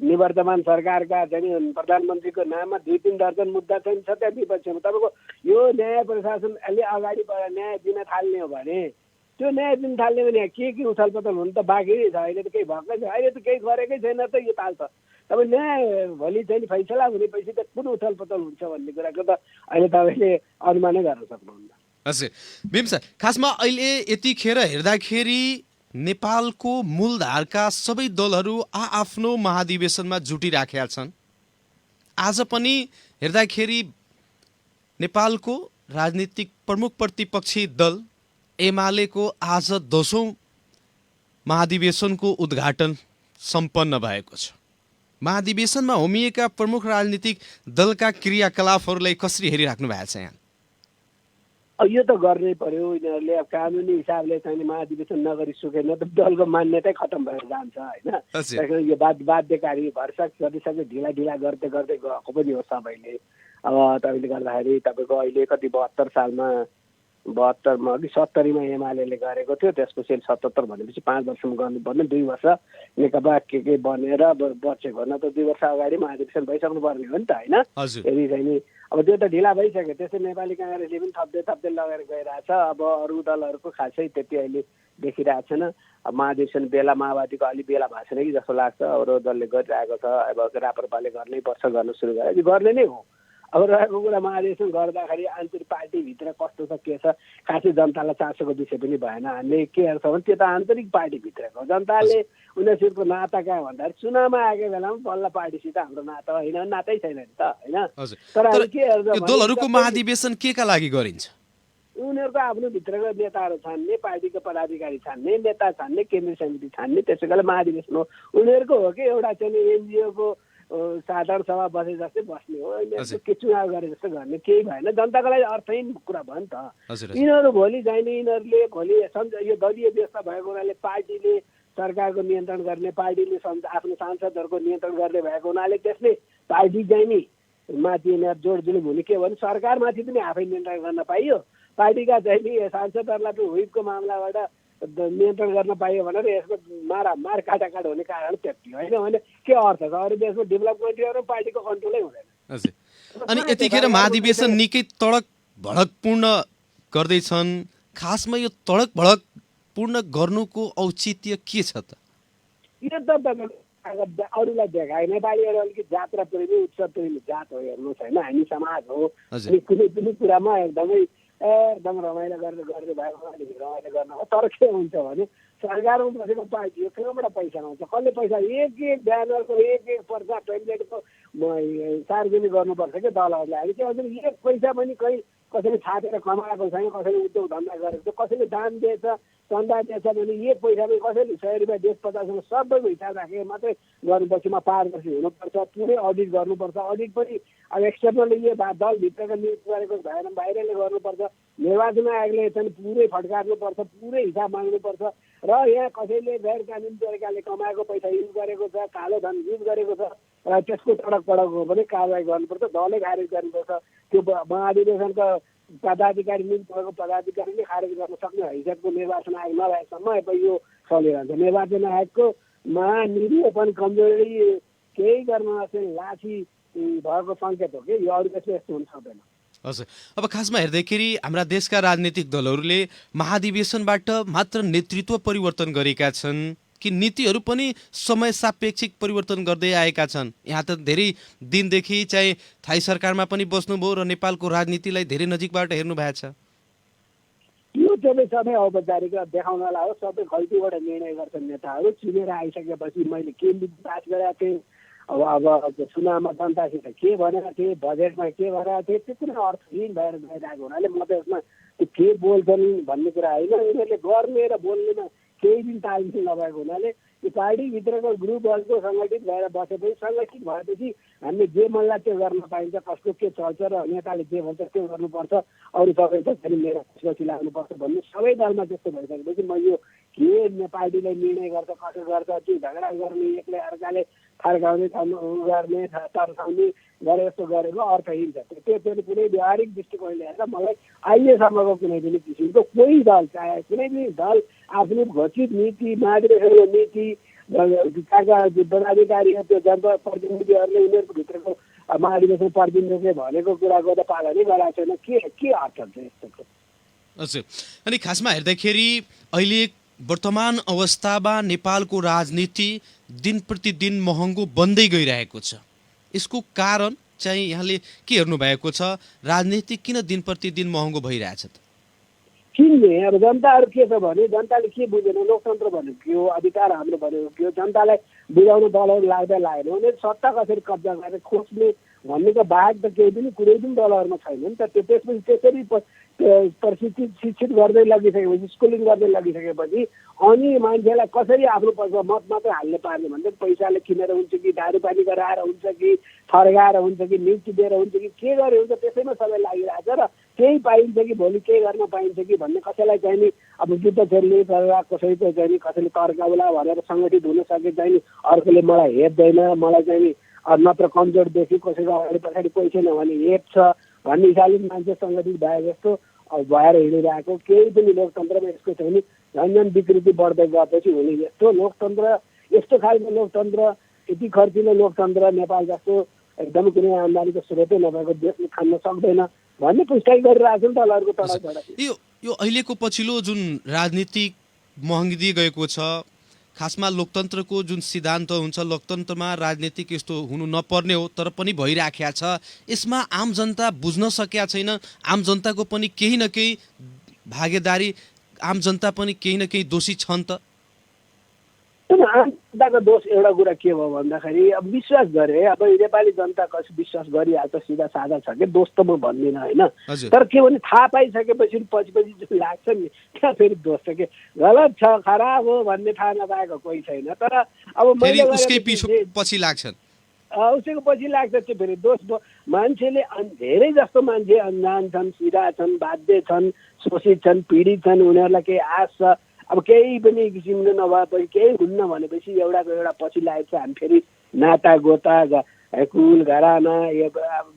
निवर्तमान सरकारका चाहिँ प्रधानमन्त्रीको नाममा 2-3 दर्जन मुद्दा चाहिँ छ त्यहाँ विपक्षमा। तपाईँको यो न्याय प्रशासनले अगाडि न्याय दिन थाल्ने हो भने त्यो न्याय दिन थाल्ने भने के उछलपतल हुनु त बाँकी छ। अहिले त केही भएकै छैन, अहिले त केही गरेकै छैन त यो ताल त। तपाईँ न्याय भोलि चाहिँ फैसला हुनेपछि त कुन उछलपतल हुन्छ भन्ने कुराको त अहिले तपाईँले अनुमानै गर्न सक्नुहुन्न। हजुर भीम सर, खासमा अहिले यतिखेर हेर्दाखेरि नेपालको मूलधारका सबै दलहरू आफ्नो महाधिवेशनमा जुटिराखेका छन्। आज पनि हेर्दाखेरि नेपालको राजनीतिक प्रमुख प्रतिपक्षी दल एमालेको आज 10औं महाधिवेशनको उद्घाटन सम्पन्न भएको छ। महाधिवेशनमा होमिएका प्रमुख राजनीतिक दलका क्रियाकलापहरूलाई कसरी हेरिराख्नु भएको छ यहाँ? यो त गर्नै पर्यो। यिनीहरूले अब कानुनी हिसाबले चाहिँ महाधिवेशन नगरी सुकेन त दलको मान्यतै खतम भएर जान्छ होइन। यो बाध्यकारी भरसक जतिसक्दो ढिला गर्दै गएको पनि हो सबैले। अब तपाईँले गर्दाखेरि तपाईँको अहिले कति 72 सालमा 72मा कि 70मा एमाले गरेको थियो, त्यसपछि 77 भनेपछि 5 वर्षमा गर्नुपर्ने, 2 वर्ष नेकपा के बनेर बचेको न त 2 वर्ष अगाडि महाधिवेशन भइसक्नु पर्ने हो नि त होइन। यदि चाहिँ नि अब त्यो त ढिला भइसक्यो। त्यसै नेपाली काङ्ग्रेसले पनि थप्दै लगेर गइरहेछ। अब अरू दलहरूको खासै त्यति अहिले देखिरहेको छैन। अब महाधिवेशन बेला माओवादीको अलि बेला भएको छैन कि जस्तो लाग्छ। अरू दलले गरिरहेको छ। अब राप्रपाले गर्नै पर्छ, गर्न सुरु गरे गर्ने नै हो। अब रहेको कुरा महाधिवेशन गर्दाखेरि आन्तरिक पार्टीभित्र कस्तो छ के छ खासै जनतालाई चासोको विषय पनि भएन। हामीले के हेर्छ भने त्यो त आन्तरिक पार्टीभित्रको जनताले उनीहरूसितको नाता कहाँ भन्दाखेरि चुनावमा आएको बेलामा बल्ल पार्टीसित हाम्रो नाता होइन, नातै छैन नि त होइन। तर के हेर्छ दलहरूको महाधिवेशन केका लागि गरिन्छ? उनीहरूको आफ्नो भित्रको नेताहरू छान्ने, पार्टीको पदाधिकारी छान्ने, नेता छान्ने, केन्द्रीय समिति छान्ने, त्यसै गरी महाधिवेशन हो। उनीहरूको हो कि एउटा चाहिँ एनजिओको साधारण सभा बसे जस्तै बस्ने हो। के चुनाव गरे जस्तो गर्ने केही भएन। जनताको लागि अर्थहीन कुरा भयो नि त। यिनीहरू भोलि जाने, यिनीहरूले भोलि यो दलीय व्यवस्था भएको हुनाले पार्टीले सरकारको नियन्त्रण गर्ने, पार्टीले आफ्नो सांसदहरूको नियन्त्रण गर्ने भएको हुनाले त्यसले पार्टी चाहिँ नि माथि यिनीहरू जोडजुलुम हुने के भने सरकारमाथि पनि आफै नियन्त्रण गर्न पाइयो, पार्टीका चाहिँ नि सांसदहरूलाई पनि हुइपको मामलाबाट नियन्त्रण गर्न पाइयो भनेर यसको मार काटाकाट हुने कारण त्यति होइन भने के अर्थ छ? अरू देशमा डेभलपमेन्टहरू पार्टीको कन्ट्रोलै हुँदैन। अनि यतिखेर महाधिवेशन निकै तडक भडकपूर्ण गर्दैछन्। खासमा यो तडक भडकपूर्ण गर्नुको औचित्य के छ त? यो त अरूलाई देखाए नेपालीहरू अलिकति जात्रा प्रेमी उत्सव प्रेमी जात हो हेर्नुहोस् होइन। हामी समाज हो, कुनै पनि कुरामा एकदम रमाइलो गर्दै भएको अलिकति रमाइलो गर्न हो। तर के हुन्छ भने सरकारमा बसेको पार्टी हो, कहाँबाट पैसा आउँछ? कसले पैसा एक ब्यानरको एक पर्चा पेम्पलेटको सार्वजनिक गर्नुपर्छ क्या दलहरूलाई। हामी के भन्छ एक पैसा पनि कहीँ कसैले छापेर कमाएको छैन, कसैले उद्योग धन्दा गरेको छ, कसैले दान दिएछ, चन्दा दिएछ भने एक पैसा पनि कसैले 100 रुपियाँ 50 सबैको हिसाब राखेर मात्रै गर्नुपर्छ। पारदर्शी हुनुपर्छ, पुरै अडिट गर्नुपर्छ। अडिट पनि अब एक्सटर्नली यो दलभित्रको नियुक्त गरेको भएन, बाहिरले गर्नुपर्छ। निर्वाचन आयोगले चाहिँ पुरै फड्कार्नुपर्छ, पुरै हिसाब माग्नुपर्छ। र यहाँ कसैले गैर कानुनी तरिकाले कमाएको पैसा युज गरेको छ, कालो धन युज गरेको छ र त्यसको तडक हो भने कारवाही गर्नुपर्छ, दलै खारेज गर्नुपर्छ। त्यो महाधिवेशनका पदाधिकारी नियुक्त भएको पदाधिकारीले खारेज गर्न सक्ने हैसियतको निर्वाचन आयोग नभएसम्म अब यो चलिरहन्छ। निर्वाचन आयोगको निरीह पनि कमजोरी केही गर्न चाहिँ लाठी भएको सङ्केत हो कि यो अरू त्यसले यस्तो हुन सक्दैन। हजुर, अब खासमा हेर्दाखेरि हाम्रा देशका राजनीतिक दलहरूले महाधिवेशनबाट मात्र नेतृत्व परिवर्तन गरेका छन् कि नीतिहरू पनि समय सापेक्षिक परिवर्तन गर्दै आएका छन्? यहाँ त धेरै दिनदेखि चाहिँ थाई सरकारमा पनि बस्नुभयो र नेपालको राजनीतिलाई धेरै नजिकबाट हेर्नु भएको छ। यो चाहिँ सबै औपचारिक देखाउनलाई हो। सबै गल्तीबाट निर्णय गर्छन् नेताहरू। चुनेर आइसकेपछि मैले के पास गरेका थिएँ, अब चुनावमा जनतासित के भनेको थिएँ, बजेटमा के भनेको थिएँ, त्यो कुनै अर्थहीन भएर गइरहेको हुनाले म त यसमा त्यो के बोल्छन् भन्ने कुरा होइन। उनीहरूले गर्ने र बोल्नेमा केही दिन तालमेल नभएको हुनाले यो पार्टीभित्रको ग्रुपहरूको सङ्गठित भएर बसेपछि सङ्गठित भएपछि हामीले जे मनलाई त्यो गर्न पाइन्छ, कसको के चल्छ र नेताले जे भन्छ त्यो गर्नुपर्छ, अरू सबै त फेरि मेरो खुसी लाग्नुपर्छ भन्ने सबै दलमा त्यस्तो भइसकेपछि म यो के पार्टीले निर्णय गर्छ कसो गर्छ त्यो झगडा गर्ने एकले अर्काले फर्काउने गर्ने तर्साउने गरे जस्तो गरेको अर्थहीन छ। त्यो कुनै व्यावहारिक दृष्टिकोणले हेर्दा मलाई अहिलेसम्मको कुनै पनि किसिमको कोही दल चाहे कुनै पनि दल आफ्नो घोषित नीति महाधिवेशनको नीति पदाधिकारी त्यो जनप्रतिनिधिहरूले उनीहरूको भित्रको महाधिवेशन प्रतिनिधिले भनेको कुराको त पालनै गराएको छैन। के अर्थ छ यस्तोको? हजुर, अनि खासमा हेर्दाखेरि अहिले वर्तमान अवस्थामा नेपालको राजनीति दिन प्रतिदिन महँगो बन्दै गइरहेको छ। यसको कारण चाहिँ यहाँले के हेर्नु भएको छ? राजनीति किन दिन प्रतिदिन महँगो भइरहेछ त? किन्ने अब जनताहरू के छ भने जनताले के बुझेन, लोकतन्त्र भनेको के हो, अधिकार हाम्रो भनेको के हो, जनतालाई बुझाउनु दलहरू लाग्दै लागेन। उनीहरू सत्ता कसरी कब्जा गरेर खोज्ने भन्नेको बाहेक त केही पनि कुनै पनि दलहरूमा छैन नि त। त्यसपछि त्यसरी प्रशिक्षित शिक्षित गर्दै लगिसकेपछि स्कुलिङ गर्दै लगिसकेपछि अनि मान्छेलाई कसरी आफ्नो पैसा मत मात्रै हाल्ने पार्ने भन्छ। पैसाले किनेर हुन्छ कि दारू पानी गराएर हुन्छ कि फर्काएर हुन्छ कि नियुक्ति दिएर हुन्छ कि के गरे हुन्छ त्यसैमा सबै लागिरहेछ र केही पाइन्छ कि भोलि केही गर्न पाइन्छ कि भन्ने कसैलाई चाहिँ नि अब जुद्ध खेल्ने कसैको चाहिँ नि कसैले तर्काउला भनेर सङ्गठित हुन सके चाहिँ नि अर्कोले मलाई हेप्दैन, मलाई चाहिँ नि नत्र कमजोर देखि कसैको अगाडि पछाडि कोही छैन भने हेप्छ भन्ने हिसाबले मान्छे सङ्गठित भए जस्तो भएर हिँडिरहेको केही पनि लोकतन्त्रमा यसको चाहिँ नि झन्झन विकृति बढ्दै गएपछि हुने जस्तो लोकतन्त्र यस्तो खालको लोकतन्त्र यति खर्चिलो लोकतन्त्र नेपाल जस्तो एकदमै कुनै आमदानीको स्रोतै नभएको देशले खान सक्दैन भन्ने पुष्टि गरिरहेको छ नि दलहरूको तडा यो अहिलेको पछिल्लो जुन राजनीतिक महँगी गएको छ, खासमा लोकतन्त्रको जुन सिद्धान्त हुन्छ लोकतन्त्रमा राजनीतिक यस्तो हुनु नपर्ने हो तर पनि भइराखेको छ। यसमा आम जनता बुझ्न सकेका छैन। आम जनताको पनि केही न केही भागीदारी, आम जनता पनि केही न केही दोषी छन् त। आम जनताको दोष एउटा कुरा के भयो भन्दाखेरि अब विश्वास गरे अब नेपाली जनता कसरी विश्वास गरिहाल्छ सिधा साधा छ कि दोष त म भन्दिनँ होइन। तर के भने थाहा पाइसकेपछि पछि जुन लाग्छ नि त्यहाँ फेरि दोष छ कि गलत छ खराब हो भन्ने थाहा नपाएको कोही छैन। तर अब उसकै पछि लाग्छन् उसैको पछि लाग्छ त्यो फेरि दोष भयो। मान्छेले धेरै जस्तो मान्छे अनजान छन्, सिधा छन्, बाध्य छन्, शोषित छन्, पीडित छन्, उनीहरूलाई केही आश छ। अब केही पनि किसिमले नभएपछि केही हुन्न भनेपछि एउटाको एउटा पछि लागेको छ। हामी फेरि नाता गोता कुल घराना यो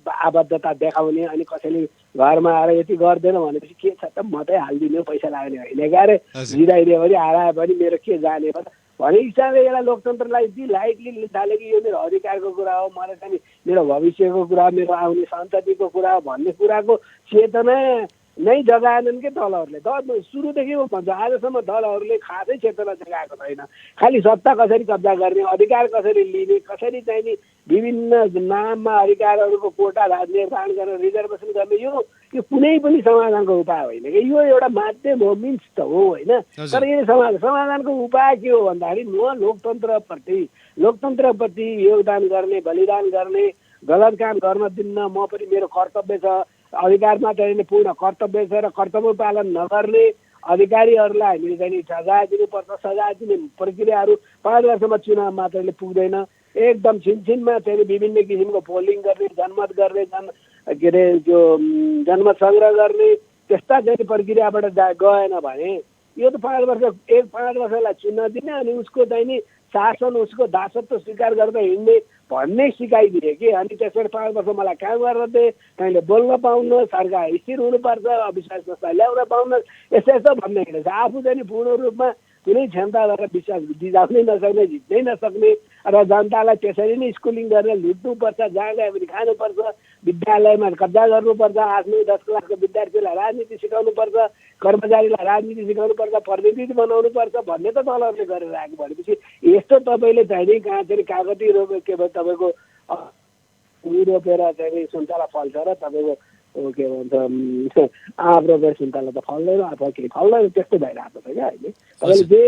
आबद्धता देखाउने अनि कसैले घरमा आएर यति गर्दैन भनेपछि के छ त मात्रै हालिदिने पैसा लाग्ने होइन गाह्रो जिराइदियो भने हरायो भने मेरो के जाने भन्ने हिसाबले एउटा लोकतन्त्रलाई यति लाइटली लिन थाल्यो कि यो मेरो अधिकारको कुरा हो, मलाई चाहिँ मेरो भविष्यको कुरा, मेरो आउने सन्ततिको कुरा हो भन्ने कुराको चेतना नै जगाएनन् कि दलहरूले। सुरुदेखि म भन्छु आजसम्म दलहरूले खासै चेतना जगाएको छैन। खालि सत्ता कसरी कब्जा गर्ने, अधिकार कसरी लिने, कसरी चाहिँ नि विभिन्न नाममा अधिकारहरूको कोटा निर्धारण गरेर रिजर्भेसन गर्ने यो कुनै पनि समाधानको उपाय होइन कि यो एउटा माध्यम हो, मिन्स त हो होइन। तर यो समाधानको उपाय के हो भन्दाखेरि म लोकतन्त्रप्रति योगदान गर्ने, बलिदान गर्ने, गलत काम गर्न दिन्न, म पनि मेरो कर्तव्य छ, अधिकारमा चाहिँ पूर्ण कर्तव्य छ र कर्तव्य पालन नगर्ने अधिकारीहरूलाई हामीले चाहिँ सजाय दिनुपर्छ। सजाय दिने प्रक्रियाहरू 5 वर्षमा चुनाव मात्रले पुग्दैन। एकदम छिनछिनमा चाहिँ विभिन्न किसिमको पोलिङ गर्ने, जनमत गर्ने, के अरे त्यो जनमत सङ्ग्रह गर्ने त्यस्ता चाहिँ प्रक्रियाबाट गएन भने यो त 5 वर्षलाई चुन्न दिने अनि उसको चाहिँ नि शासन उसको दासत्व स्वीकार गर्दै हिँड्ने भन्ने सिकाइदिए कि अनि त्यसबाट 5 वर्ष मलाई काम गरेर दे, तैँले बोल्न पाउन, सरकार स्थिर हुनुपर्छ, अविश्वास प्रस्ताव ल्याउन पाउन, यस्तो भन्ने हिँडेछ। आफू चाहिँ पूर्ण रूपमा कुनै क्षमताबाट विश्वास दिजाउनै नसक्ने, जित्नै नसक्ने र जनतालाई त्यसरी नै स्कुलिङ गरेर लुट्नुपर्छ, जहाँ गयो भने खानुपर्छ, विद्यालयमा कब्जा गर्नुपर्छ, 8-9-10 क्लासको विद्यार्थीलाई राजनीति सिकाउनुपर्छ, कर्मचारीलाई राजनीति सिकाउनुपर्छ, प्रतिनिधि बनाउनुपर्छ भन्ने त दलहरूले गरेर आएको भनेपछि यस्तो तपाईँले चाहिँ कहाँ चाहिँ कागती रोप्यो के भन्छ तपाईँको रोपेर चाहिँ सुन्तला फल्छ र तपाईँको के भन्छ आँप रोपेर सुन्तला त फल्दैन अथवा केही फल्दैन त्यस्तो भइरहेको छ क्या अहिले। तपाईँले जे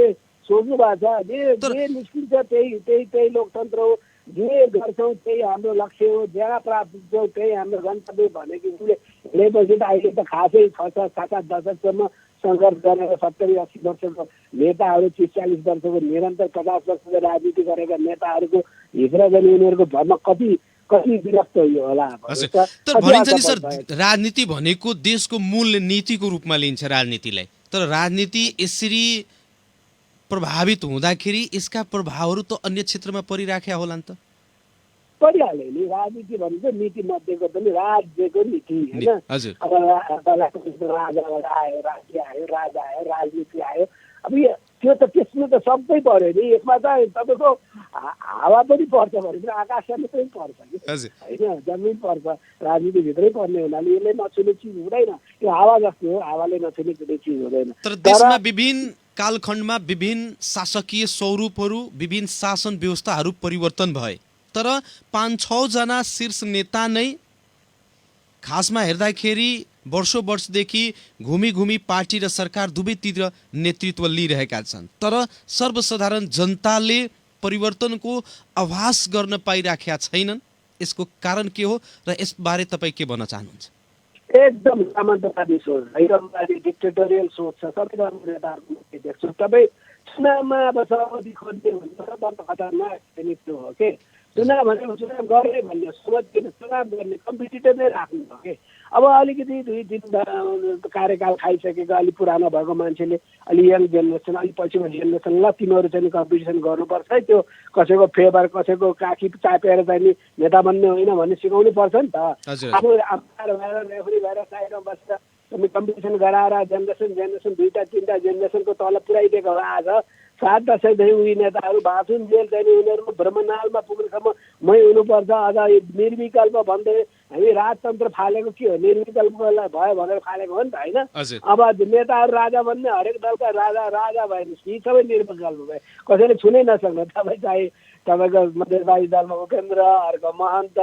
सोच्नु भएको छ जे निस्किन्छ त्यही लोकतन्त्र हो। जे गर्छौँ त्यही हाम्रो लक्ष्य हो, जहाँ प्राप्त हुन्छौँ त्यही हाम्रो गन्तव्य भनेको उसले हेरेपछि त अहिले त खासै 6-7 दशकसम्म सङ्घर्ष गरेर 70-80 वर्षको नेताहरू 30-40 वर्षको निरन्तर 50 वर्षको राजनीति गरेका नेताहरूको भित्र पनि उनीहरूको भरमा कति विरक्त यो होला। तर भनिन्छ नि सर, राजनीति भनेको देशको मूल नीतिको रूपमा लिन्छ राजनीतिलाई, तर राजनीति यसरी प्रभावित हुँदाखेरि यसका प्रभावहरू त अन्य क्षेत्रमा परिराख्या होला नि त। परिहाल्यो नि, राजनीति भनेको नीति मध्येको पनि राज्यको नीति होइन। अब राजाबाट आयो, राज्य आयो, राजा आयो, राजनीति आयो। अब त्यो त त्यसमा त सबै पर्यो नि। यसमा त तपाईँको हावा पनि पर्छ भने पनि आकाशमा पनि पर्छ कि होइन, जमिन पर्छ, राजनीतिभित्रै पर्ने हुनाले यसले नछुने चिज हुँदैन। त्यो हावा जस्तो हो, हावाले नछुने कुनै चिज हुँदैन। तर देशमा विभिन्न कालखण्डमा विभिन्न शासकीय स्वरूपहरू, विभिन्न शासन व्यवस्थाहरू परिवर्तन भए, तर 5-6 जना शीर्ष नेता नै खासमा हेर्दाखेरि वर्षदेखि घुमी पार्टी र सरकार दुवैतिर नेतृत्व लिइरहेका छन्। तर सर्वसाधारण जनताले परिवर्तनको आभास गर्न पाइराखेका छैनन्। यसको कारण के हो र यसबारे तपाईँ के भन्न चाहनुहुन्छ? एकदम सामन्तवादी सोच, हैदराबादी डिक्टेटोरियल सोच छ सबै नेताहरूको देख्छु। तपाईँ चुनावमा अब सहमति खोज्ने हुन्छ सबभन्दा खतरनाक नीति हो के। चुनाव भनेको चुनाव गर्ने भन्ने सोच किन, चुनाव गर्ने कम्पिटिटर नै राख्नु हो कि। अब अलिकति 2-3 कार्यकाल खाइसकेको अलि पुरानो भएको मान्छेले अलि यङ जेनेरेसन, अलि पछिको जेनेरेसन, ल तिमीहरू चाहिँ कम्पिटिसन गर्नुपर्छ है, त्यो कसैको फेभर कसैको काखी चापेर चाहिँ नि नेता बन्ने होइन भन्ने सिकाउनु पर्छ नि त। अब आम्पायर भएर रेफरी भएर साइडमा बसेर तपाईँ कम्पिटिसन गराएर जेनेरेसन 2-3 जेनेरेसनको तल पुऱ्याइदिएको आज 7 दशकदेखि उही नेताहरू बाँचुन जेल चाहिँ उनीहरूको भ्रमनालमा पुग्नेसम्म मै हुनुपर्छ। अझ निर्विकल्प भन्दै हामी राजतन्त्र फालेको के हो, निर्विकल्प भयो भनेर फालेको हो नि त होइन। अब नेताहरू राजा बन्ने, हरेक दलका राजा भए सबै निर्विकल्प भए, कसैले छुनै नसक्ने। तपाईँ चाहिँ तपाईँको मधेसवादी दलमा उपेन्द्र, अर्को महन्त,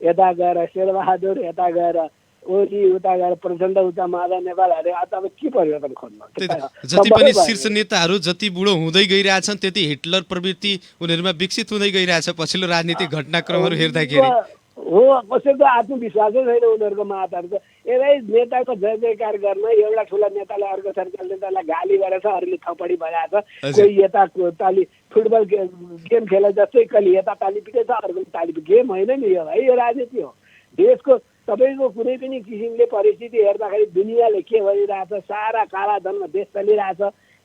यता गएर शेरबहादुर, यता गएर ओली, उता गएर प्रचण्ड, उता माधव नेपाल, अरे अब के परिवर्तन खोज्नु। जति पनि शीर्ष नेताहरू जति बुढो हुँदै गइरहेछन् त्यति हिटलर प्रवृत्ति उनीहरूमा विकसित हुँदै गइरहेछ पछिल्लो राजनीतिक घटनाक्रमहरू हेर्दाखेरि। हो, कसैको आत्मविश्वासै छैन उनीहरूको माताहरूको। एउटै नेताको जय जयकार गर्न एउटा ठुला नेताले अर्को सरकार नेतालाई गाली गरेछ, अरूले थपडी बजाएको छ। कोही यता ताली फुटबल गेम खेले जस्तै कहिले यता ताली पिटेछ, अर्को ताली गेम होइन नि यो भाइ, यो राजनीति हो। देशको तपाईँको कुनै पनि किसिमले परिस्थिति हेर्दाखेरि दुनियाँले के भइरहेछ, सारा काला धनमा देश चलिरहेछ।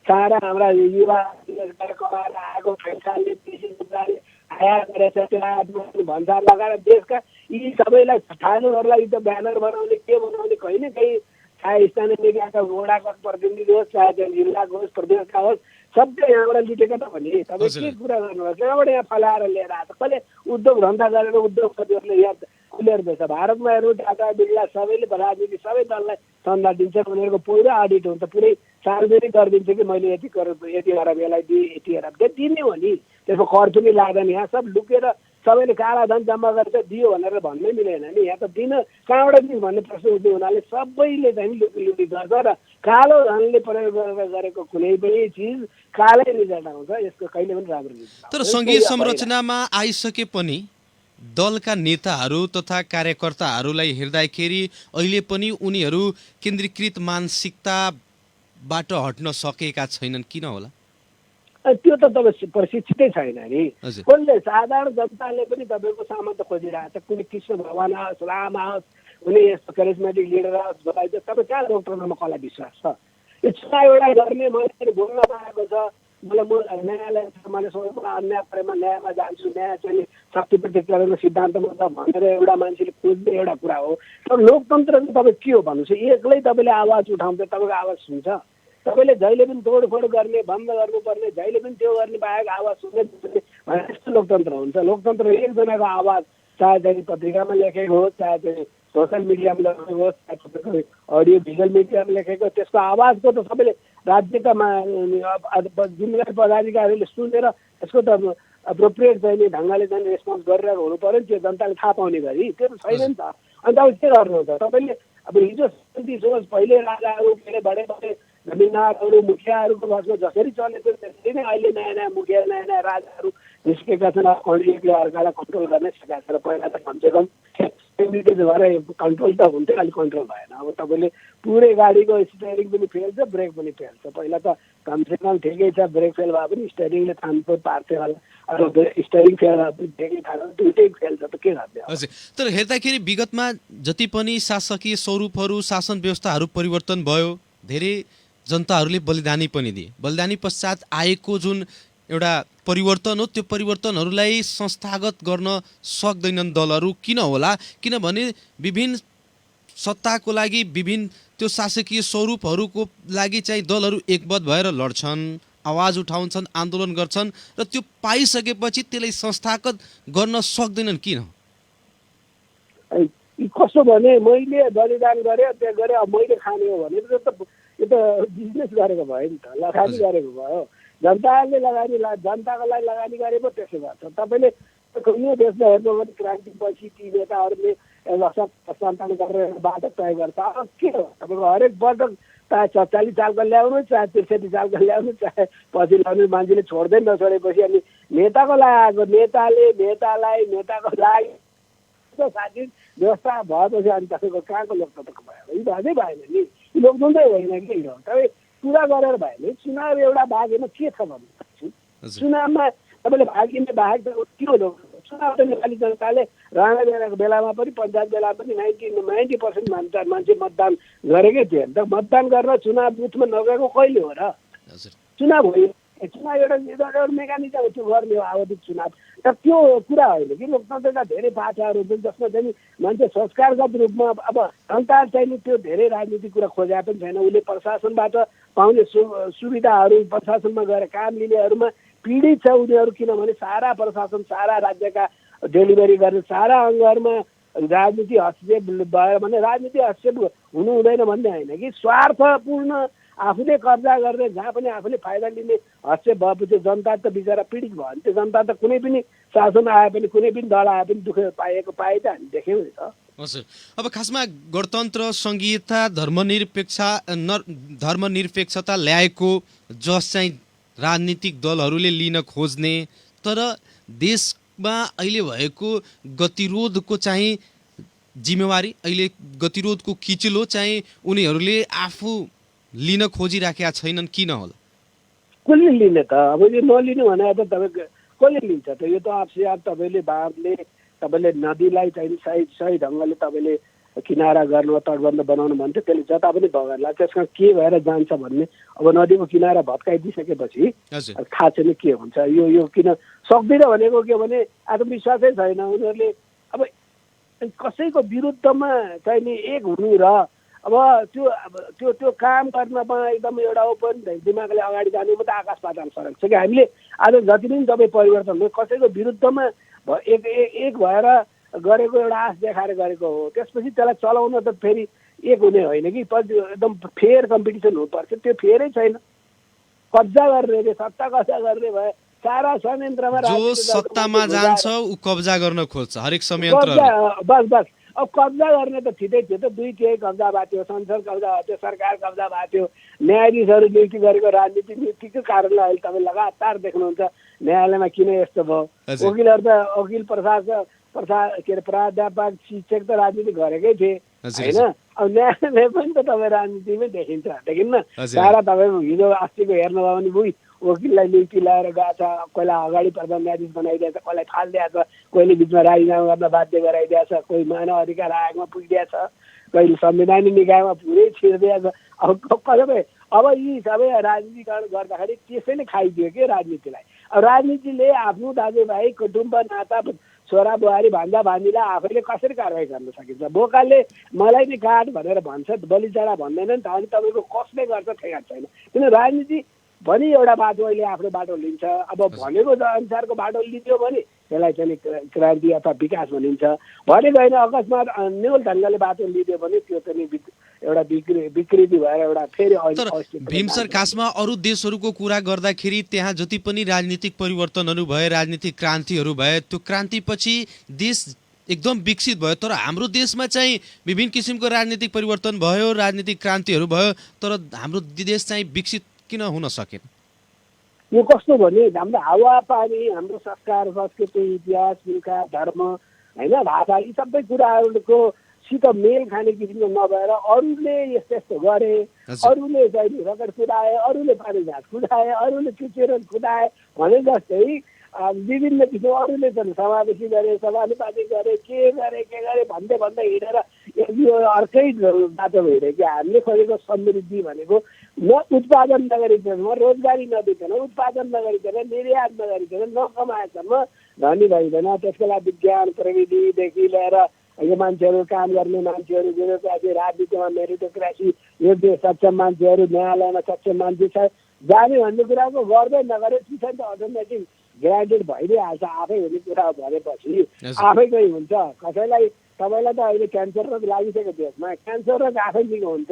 सारा हाम्रा युवा कमाएर आएको पैसाले आयात गरेछ, त्यो आयात भन्सार लगाएर देशका यी सबैलाई ठानुहरूलाई त ब्यानर बनाउने के बनाउने, कहीँ न कहीँ चाहे स्थानीय मिडियाका वडाका प्रतिनिधि होस्, चाहे त्यो जिल्लाको होस्, प्रदेशका होस्, सबै यहाँबाट लुटेका त भने तपाईँ के कुरा गर्नुभयो, कहाँबाट यहाँ फलाएर लिएर आएको। कहिले उद्योग धन्दा गरेर उद्योगपतिहरूले यहाँ खुलेर्दैछ। भारतमा हेर्नु टाटा बिर्ला सबैले राजनीति सबै दललाई चन्दा दिन्छन्, उनीहरूको पहिलो अडिट हुन्छ, पुरै सार्वजनिक गरिदिन्छ कि मैले यति अरब यसलाई दिएँ, यति अरब दिने हो नि, त्यसको कर पनि लाग्दैन। यहाँ सब लुकेर सबैले काला धन जम्मा गरेर दियो भनेर भन्नै मिलेन नि, यहाँ त दिन कहाँबाट दिनु भन्ने प्रश्न उठ्ने हुनाले सबैले चाहिँ लुटी गर्छ र कालो धनले प्रयोग गरेको कुनै पनि चिज कालै रिजल्ट आउँछ, यसको कहिले पनि राम्रो हुन्छ। तर सङ्घीय संरचनामा आइसके पनि दलका नेताहरू तथा कार्यकर्ताहरूलाई हेर्दाखेरि अहिले पनि उनीहरू केन्द्रीकृत मानसिकताबाट हट्न सकेका छैनन्, किन होला? त्यो त तपाईँ प्रशिक्षितै छैन नि। कसले साधारण जनताले पनि तपाईँको सामन्त खोजिरहेको छ, कुनै कृष्ण भगवान आओस्, राम आओस्, कुनै यस्तो करिस्मेटिक लिडर आओस्, बताइदियोस्। तपाईँ कहाँ लोकतन्त्रमा कसलाई विश्वास छ? यो चुनाव एउटा गर्ने मैले बोल्न पाएको छ, मलाई न्यायालय मैले सोचेको अन्याय परेमा न्यायमा जान्छु, न्याय चाहिँ शक्ति प्रतिक्रियाको सिद्धान्तमा छ भनेर एउटा मान्छेले खोज्ने एउटा कुरा हो। तर लोकतन्त्र चाहिँ तपाईँ के हो भन्नुहोस्, एक्लै तपाईँले आवाज उठाउँछ, तपाईँको आवाज सुन्छ। तपाईँले जहिले पनि तोडफोड गर्ने, बन्द गर्नुपर्ने, जहिले पनि त्यो गर्ने बाहेक आवाज सुन्ने भने यस्तो लोकतन्त्र हुन्छ। लोकतन्त्र एकजनाको आवाज, चाहे चाहिँ पत्रिकामा लेखेको होस्, चाहे चाहिँ सोसियल मिडियामा लेखेको होस्, चाहे तपाईँको अडियो भिजुअल मिडियामा लेखेको, त्यसको आवाजको त सबैले राज्यका जिम्मेदार पदाधिकारीहरूले सुनेर त्यसको त एप्रोप्रिएट चाहिँ ढङ्गले चाहिँ रेस्पोन्स गरिरहेको हुनु पऱ्यो नि, त्यो जनताले थाहा पाउने गरी। त्यो त छैन नि त। अन्त अब के गर्नुहुन्छ तपाईँले? अब हिजो शान्ति सोच पहिले राजाहरू, पहिले बडे जमिनदारहरू, मुखियाहरूको बसको जसरी चलेको त्यसरी नै अहिले नयाँ मुखिया, नयाँ राजाहरू निस्केका छन्। एकले अर्कालाई कन्ट्रोल गर्ने सिकाएको छ र पहिला त कमसेकम एक्टिभिटिज भएर कन्ट्रोल त हुन्थ्यो, अलिक कन्ट्रोल भएन। अब तपाईँले पुरै गाडीको स्टियरिङ पनि फेल्छ, ब्रेक पनि फेल्छ। पहिला त कमसेकम ठिकै छ, ब्रेक फेल भए पनि स्टियरिङले थाम्थ्यो पार्थ्यो होला, अब स्टियरिङ फेल भए पनि ब्रेकले थाम्यो, दुइटै फेल्छ त के गर्ने। हजुर, तर हेर्दाखेरि विगतमा जति पनि शासकीय स्वरूपहरू शासन व्यवस्थाहरू परिवर्तन भयो, धेरै जनताहरूले बलिदानी पनि दिए। बलिदानी पश्चात आएको जुन एउटा परिवर्तन हो, त्यो परिवर्तनहरूलाई संस्थागत गर्न सक्दैनन् दलहरू। किन होला? किनभने विभिन्न सत्ताको लागि, विभिन्न त्यो शासकीय स्वरूपहरूको लागि चाहिँ दलहरू एकबद्ध भएर लड्छन्, आवाज उठाउँछन्, आन्दोलन गर्छन् र त्यो पाइसकेपछि त्यसलाई संस्थागत गर्न सक्दैनन्। किन? कस्तो भने मैले बलिदान गरेँ, त्यो गरेँ, अब मैले खाने हो भने यो त बिजनेस गरेको भयो नि त, लगानी गरेको भयो। जनताले जनताको लागि लगानी गरे पो त्यसो गर्छ। तपाईँले यो देशमा हेर्नु भने क्रान्तिपछि ती नेताहरूले सन्तान गरेर बाटो तय गर्छ। अब के हो, तपाईँको हरेक वर्ष चाहे ४७ सालको ल्याउनु, चाहे ६३ सालको ल्याउनु, चाहे पछि ल्याउनु, मान्छेले छोड्दै नछोडेपछि अनि नेताको लागि आएको नेताको लागि साथी व्यवस्था भएपछि अनि तपाईँको कहाँको लोकतन्त्रको भयो? यी भएनै भएन नि, लोकतन्त्रै होइन कि यो। तपाईँ पुरा गरेर भयो भने चुनाव एउटा भागेमा के छ भन्नु सक्छु। चुनावमा तपाईँले भागिने बाहेक त के हो लोकतन्त्र? चुनाव त नेपाली जनताले राणा बेलाको बेलामा पनि पञ्चायत बेला पनि 90% मान्छे मतदान गरेकै थिए नि त। मतदान गर्न चुनाव बुथमा नगएको कहिले हो र? चुनाव हो, चुनाव एउटा मेकानिजम त्यो गर्ने हो, आवधिक चुनाव। तर त्यो कुरा होइन कि लोकतन्त्रका धेरै पाटाहरू हुन्छन् जसमा चाहिँ मान्छे संस्कारगत रूपमा अब जनता चाहिँ त्यो धेरै राजनीतिक कुरा खोजे पनि छैन। उसले प्रशासनबाट पाउने सुविधाहरू, प्रशासनमा गएर काम लिनेहरूमा पीडित छ उनीहरू। किनभने सारा प्रशासन, सारा राज्यका डेलिभरी गर्ने सारा अङ्गहरूमा राजनीति हस्तक्षेप भयो भने राजनीति हस्तक्षेप हुनु हुँदैन भन्ने होइन कि स्वार्थपूर्ण आफूले कब्जा गर्ने, जहाँ पनि आफूले फाइदा लिने हस्तक्षेप भएपछि जनता त बिचरा पीडित भयो नि। त्यो जनता त कुनै पनि शासन आए पनि, कुनै पनि दल आए पनि दुःख पाए त हामी देख्यौँ नि त। हजुर, अब खासमा गणतन्त्र, संघीयता, धर्मनिरपेक्षता ल्याएको जस चाहिँ राजनीतिक दलहरूले लिन खोज्ने, तर देशमा अहिले भएको गतिरोधको चाहिँ जिम्मेवारी, अहिले गतिरोधको किचिलो चाहिँ उनीहरूले आफू लिन खोजिराखेका छैनन्। किन होला? कसले लिने त? अब यो नलिनु भने त तपाईँको कसले लिन्छ त? यो त आफै तपाईँले बाँधले तपाईँले नदीलाई चाहिँ सही ढङ्गले तपाईँले किनारा गर्नु, तटबन्ध बनाउनु भन्थ्यो, त्यसले जता पनि बगानलाई त्यसमा के भएर जान्छ भन्ने। अब नदीको किनारा भत्काइदिइसकेपछि थाहा छैन के हुन्छ। यो किन सक्दैन भनेको के भने आत्मविश्वासै छैन उनीहरूले। अब कसैको विरुद्धमा चाहिँ नि एक हुनु र अब त्यो काम गर्नमा एकदम एउटा ओपन दिमागले अगाडि जानु त आकाश पाताल फरक छ कि। हामीले आज जति पनि तपाईँ परिवर्तन भयो कसैको विरुद्धमा एक भएर गरेको एउटा आश देखाएर गरेको हो। त्यसपछि त्यसलाई चलाउन त फेरि एक हुने होइन कि, एकदम फेयर कम्पिटिसन हुनुपर्छ। त्यो फेरै छैन। कब्जा गर्ने, सत्ता कब्जा गर्ने भए सारा संयन्त्रमा जो सत्तामा जान्छ ऊ कब्जा गर्न खोज्छ हरेक संयन्त्र। बस अब कब्जा गर्ने त छिटै थियो त, 2/3 कब्जा भएको थियो, संसद कब्जा भएको थियो, सरकार कब्जा भएको थियो। न्यायाधीशहरू नियुक्ति गरेको राजनीतिक नियुक्तिको कारणले अहिले तपाईँ लगातार देख्नुहुन्छ न्यायालयमा किन यस्तो भयो। वकिलहरू त वकिल प्राध्यापक शिक्षक त राजनीति गरेकै थिए होइन। अब न्यायालय पनि त तपाईँ राजनीतिमै देखिन्न। सारा तपाईँको हिजो अस्तिको हेर्नुभयो भने बुई वकिललाई नियुक्ति लगाएर गएको छ, कोहीलाई अगाडि प्रधान न्यायाधीश बनाइदिएछ, कोहीलाई फालिदिएछ, कोहीले बिचमा राजीनामा गर्न बाध्य गराइदिएछ, कोही मानव अधिकार आयोगमा पुगिदिएछ, कहिले संवैधानिक निकायमा पुरै छिर्दिएछ। अब यी सबै राजनीतिकरण गर्दाखेरि त्यसैले खाइदियो कि राजनीतिलाई। अब राजनीतिले आफ्नो दाजुभाइ, कुटुम्ब, नाता, छोरा बुहारी, भान्जा भान्जीलाई आफैले कसरी कारवाही गर्न सकिन्छ? बोकाले मलाई नै काट भनेर भन्छ, बलिचडा भन्दैन नि त। अनि तपाईँको कसले गर्छ ठेगान छैन। किन राजनीति भनी एउटा बाटो अहिले आफ्नो बाटो लिन्छ। अब भनेको अनुसारको बाटो लिदियो भने त्यसलाई चाहिँ क्रान्ति अथवा विकास भनिन्छ। भनेको होइन अकस्मात न्यूल ढङ्गले बाटो लिदियो भने त्यो चाहिँ एउटा विकृति भएर एउटा फेरि। भीमसर, खासमा अरू देशहरूको कुरा गर्दाखेरि त्यहाँ जति पनि राजनीतिक परिवर्तनहरू भए, राजनीतिक क्रान्तिहरू भए, त्यो क्रान्तिपछि देश एकदम विकसित भयो। तर हाम्रो देशमा चाहिँ विभिन्न किसिमको राजनीतिक परिवर्तन भयो, राजनीतिक क्रान्तिहरू भयो, तर हाम्रो देश चाहिँ विकसित किन हुन सकेन? यो कस्तो भने हाम्रो हावापानी, हाम्रो संस्कार, संस्कृति, इतिहास, पुर्खा, धर्म, होइन, भाषा, यी सबै कुराहरूको सित मेल खाने किसिमको नभएर अरूले यस्तो यस्तो गरे, अरूले चाहिँ रगत कुदाए, अरूले पानी झाँट कुदाए, अरूले चुचेर कुदाए भने जस्तै विभिन्न किसिम अरूले चाहिँ समावेशी गरे, समानुपातिक गरे, के गरे भन्दै भन्दै हिँडेर यो अर्कै बाटो हिँड्यो कि हामीले खोजेको समृद्धि भनेको न उत्पादन नगरिकन, रोजगारी नदिकन, उत्पादन नगरिकन, निर्यात नगरिकन, नकमाएसम्म धनी भइँदैन। त्यसको लागि विज्ञान प्रविधिदेखि लिएर यो मान्छेहरू, काम गर्ने मान्छेहरू, ब्युरोक्रासी, राजनीतिमा मेरिटोक्रासी, योग्य सक्षम मान्छेहरू, न्यायालयमा सक्षम मान्छे छ जाने भन्ने कुराको गर्दै नगरे पछाडि त अटोमेटिक ग्रान्टेड भइदिइहाल्छ आफै हुने कुरा भनेपछि आफैकै हुन्छ। कसैलाई तपाईँलाई त अहिले क्यान्सर रोग लागिसक्यो देशमा, क्यान्सर रोग आफै निको हुन्छ,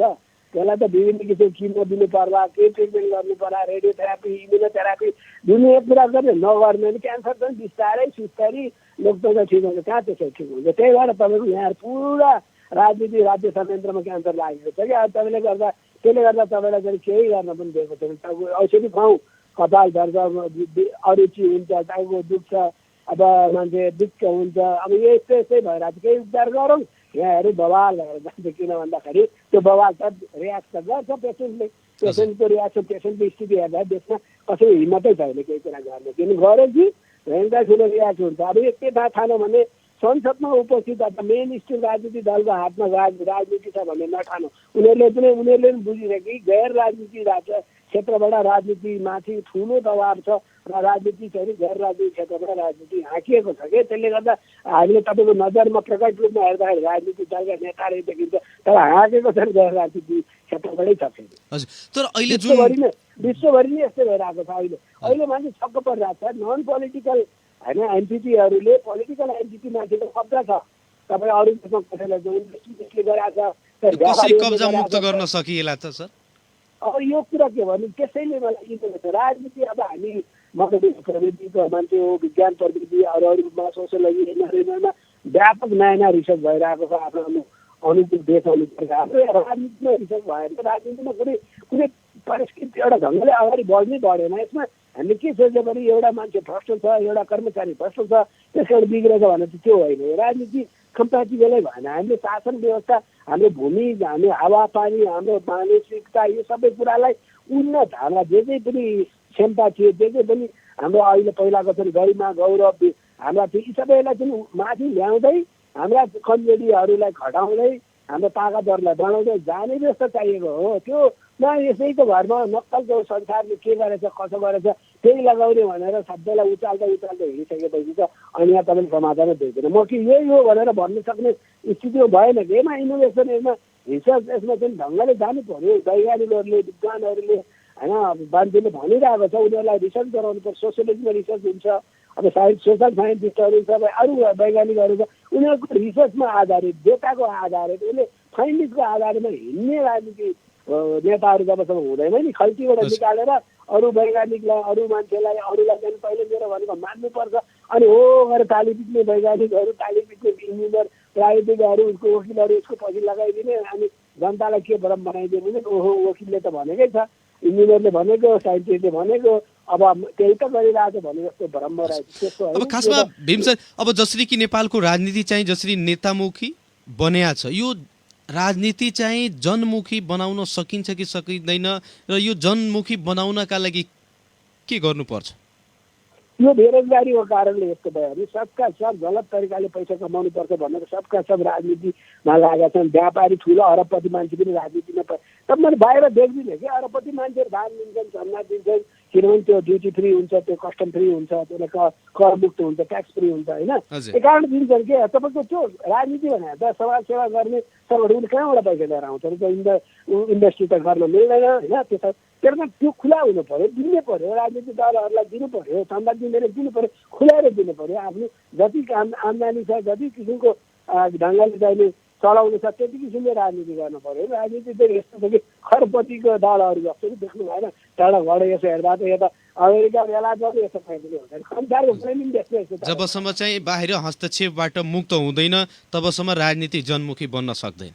त्यसलाई त विभिन्न किसिम किमो दिनु पर्ला, के ट्रिटमेन्ट गर्नु पर्ला, रेडियोथेरापी, इम्युनोथेरापी दुनियाँ कुरा गर्ने नगर्ने भने क्यान्सर चाहिँ बिस्तारै सुस्तारी लोकतन्त्र ठिक हुन्छ, कहाँ त्यसै ठिक हुन्छ। त्यही भएर तपाईँको यहाँ पुरा राजनीति राज्य संयन्त्रमा क्यान्सर लागेको छ कि अब त्यसले गर्दा तपाईँलाई चाहिँ केही गर्न पनि दिएको छैन। औषधि खुवाउँ, कपाल झर्छ, अरुचि हुन्छ, टाउको दुख्छ, अब मान्छे दिक्क हुन्छ, अब यस्तै भइरहेको छ, केही उपचार गरौँ यहाँ हेरौँ बवाल जान्छ। किन भन्दाखेरि त्यो बवाल त रियाक्ट त गर्छ पेसेन्टले, पेसेन्टको रियाक्सन, पेसेन्टको स्थिति हेर्दा देशमा कसैको हिम्मतै छैन केही कुरा गर्ने, किन गऱ्यो कि भयङ्कर ठुलो रियाक्ट हुन्छ। अब एक के थाहा छैन भने संसदमा उपस्थित अब मेन स्ट्रिम राजनीतिक दलको हातमा राजनीति छ भन्ने नठानु। उनीहरूले पनि बुझिरहे कि गैर राजनीति क्षेत्रबाट राजनीतिमाथि ठुलो दबाब छ र राजनीति चाहिँ गैर राजनीतिक क्षेत्रबाट राजनीति हाँकिएको छ कि त्यसले गर्दा हामीले तपाईँको नजरमा प्रकट रूपमा हेर्दाखेरि राजनीतिक दलका नेताहरू देखिन्छ, तर हाँकेको चाहिँ गैर राजनीतिक क्षेत्रबाटै छ फेरि। तर अहिले विश्वभरि नै यस्तै भइरहेको छ। अहिले मान्छे छक्क परिरहेको छ। नन पोलिटिकल होइन एन्टिटीहरूले पोलिटिकल एन्टिटीमाथिको कब्जा छ। तपाईँ अरू देशमा कसैलाई इन्भेस्टिगेसनले गराएको छ, कसरी कब्जा मुक्त गर्न सकिएला त सर? अब यो कुरा के भने त्यसैले मलाई इन्टरेस्ट छ। राजनीति अब हामी मकैदेखि प्रविधिको मान्छे हो, विज्ञान प्रविधि अरूमा सोसियोलोजी यिनीहरूमा व्यापक नयाँ रिसर्च भइरहेको छ आफ्नो अनुकूल देश अनुसार। हाम्रो राजनीतिमा रिसर्च भयो भने राजनीतिमा कुनै परिस्थिति एउटा ढङ्गले अगाडि बढ्नै बढेन। यसमा हामीले के सोच्यो भने एउटा मान्छे भ्रष्ट छ, एउटा कर्मचारी भ्रष्ट छ, त्यस कारण बिग्रेको भने चाहिँ त्यो होइन। राजनीति कम्प्याटिबलै भएन। हामीले शासन व्यवस्था, हाम्रो भूमि, हाम्रो हावापानी, हाम्रो मानसिकता, यो सबै कुरालाई उन्नत हाम्रा जे पनि क्षमता थियो, जे पनि हाम्रो अहिले पहिलाको चाहिँ गरिमा गौरव हाम्रा थियो, यी सबैलाई चाहिँ माथि ल्याउँदै हाम्रा कमजोरीहरूलाई घटाउँदै हाम्रो ताकतहरूलाई बढाउँदै जाने व्यवस्था चाहिएको हो। त्यो न यसैको घरमा नक्कलको संसारले के गरेछ कसो गरेछ त्यही लगाउने भनेर सबैलाई उचाल्दै हिँडिसकेपछि त अनि यहाँ तपाईँले समाधानै देख्दैन। म कि यही हो भनेर भन्न सक्ने स्थितिमा भएन कि यसमा इनोभेसन, यसमा रिसर्च, यसमा चाहिँ ढङ्गले जानु पर्यो। वैज्ञानिकहरूले, विद्वानहरूले होइन मान्छेले भनिरहेको छ उनीहरूलाई रिसर्च गराउनु पर्छ। सोसियोलोजीमा रिसर्च हुन्छ, अब सोसल साइन्टिस्टहरू सबै अरू वैज्ञानिकहरू छ, उनीहरूको रिसर्चमा आधारित, डेटाको आधारित, उसले फाइन्डिङ्सको आधारमा हिँड्ने राजनीति नेताहरू जबसम्म हुँदैन नि खल्तीबाट निकालेर अरू वैज्ञानिकलाई, अरू मान्छेलाई, अरूलाई चाहिँ पहिले मेरो भनेको मान्नुपर्छ। अनि हो गरेर ताली पिट्ने वैज्ञानिकहरू, ताली पिट्ने इन्जिनियर, प्राविधिकहरू, उसको वकिलहरू उसको पछि लगाइदिने अनि जनतालाई के भरम बनाइदियो भने ओहो वकिलले त भनेकै छ, इन्जिनियरले भनेको, साइन्टिस्टले भनेको, अब त्यही त गरिरहेको भने जस्तो भ्रम रहेछ। अब खासमा भीम सर, अब जसरी कि नेपालको राजनीति चाहिँ जसरी नेतामुखी बन्या छ, यो राजनीति चाहिँ जनमुखी बनाउन सकिन्छ कि सकिँदैन र यो जनमुखी बनाउनका लागि के गर्नुपर्छ? यो बेरोजगारीको कारणले यस्तो भयो भने सबका सब गलत तरिकाले पैसा कमाउनु पर्छ भनेर सबका सब राजनीतिमा लागेका छन्। व्यापारी ठुलो अरबपति मान्छे पनि राजनीतिमा तब मैले बाहिर देख्दिनँ कि अरबपति मान्छेहरू दान दिन्छन्, सम्मान दिन्छन्, किनभने त्यो ड्युटी फ्री हुन्छ, त्यो कस्टम फ्री हुन्छ, त्यसलाई कर मुक्त हुन्छ, ट्याक्स फ्री हुन्छ होइन, त्यही कारण दिन्छन् कि तपाईँको त्यो राजनीति भने त समाज सेवा गर्ने सङ्गठनले कहाँबाट पैसा लिएर आउँछ? इन्डस्ट्री त गर्न मिल्दैन होइन। त्यसमा त्यो खुला हुनु पर्यो, दिनु पर्यो, राजनीतिक दलहरूलाई दिनु पर्यो, चन्दा दिँदैन दिनु पर्यो, खुलाएर दिनु पर्यो। आफ्नो जति आम्दानी छ, जति किसिमको ढङ्गले चाहिने चलाउनु छ त्यति किसिमले राजनीति गर्नु पर्यो। राजनीति चाहिँ यस्तो छ कि खरपतिको दलहरू जस्तो पनि देख्नु भएन। टाढाबाट यसो हेर्दा त यो त अमेरिका बेलामा पनि यस्तो फाइदा हुँदैन, संसारको कुनै पनि देशमा यस्तो। जबसम्म चाहिँ बाहिर हस्तक्षेपबाट मुक्त हुँदैन तबसम्म राजनीति जनमुखी बन्न सक्दैन।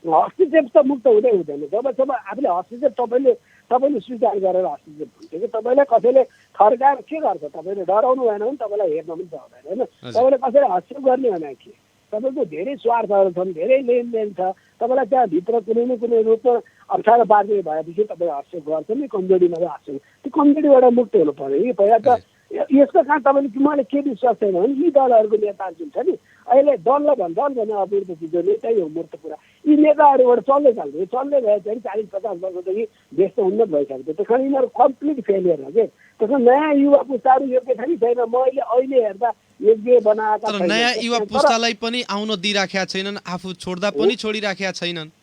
हस्तक्षेप त मुक्त हुँदैन। जबसम्म आफूले हस्तक्षेप तपाईँले तपाईँले स्वीकार गरेर हस्तक्षेप हुन्छ कि तपाईँलाई कसैले थर्काएर के गर्छ तपाईँले डराउनु भएन भने तपाईँलाई हेर्न पनि सक्दैन होइन तपाईँले कसैले हस्तक्षेप गर्ने भने के तपाईँको धेरै स्वार्थहरू छन् धेरै लेनदेन छ तपाईँलाई त्यहाँभित्र कुनै न कुनै रूपमा अप्ठ्यारो पार्ने भएपछि तपाईँ हस्तक्षेप गर्छ नि कमजोरीमा हस्तक्षेप त्यो कमजोरीबाट मुक्त हुनु पर्यो कि पहिला त यसको कारण तपाईँले मलाई के विश्वास छैन भने यी दलहरूको नेता जुन छ नि अहिले दललाई भने अपूर्व चिज नेतै हो मूर्त कुरा यी नेताहरूबाट चल्दै गए चाहिँ 40-50 वर्षदेखि देश त उन्नत भइसक्यो त्यस कारण यिनीहरू कम्प्लिट फेलियर हो कि त्यसमा नयाँ युवा पुस्ताहरू योग्य छ कि छैन मैले अहिले हेर्दा योग्य बनाएका तर नयाँ युवा पुस्तालाई पनि आउन दिइराखेका छैनन् आफू छोड्दा पनि छोडिराखेका छैनन्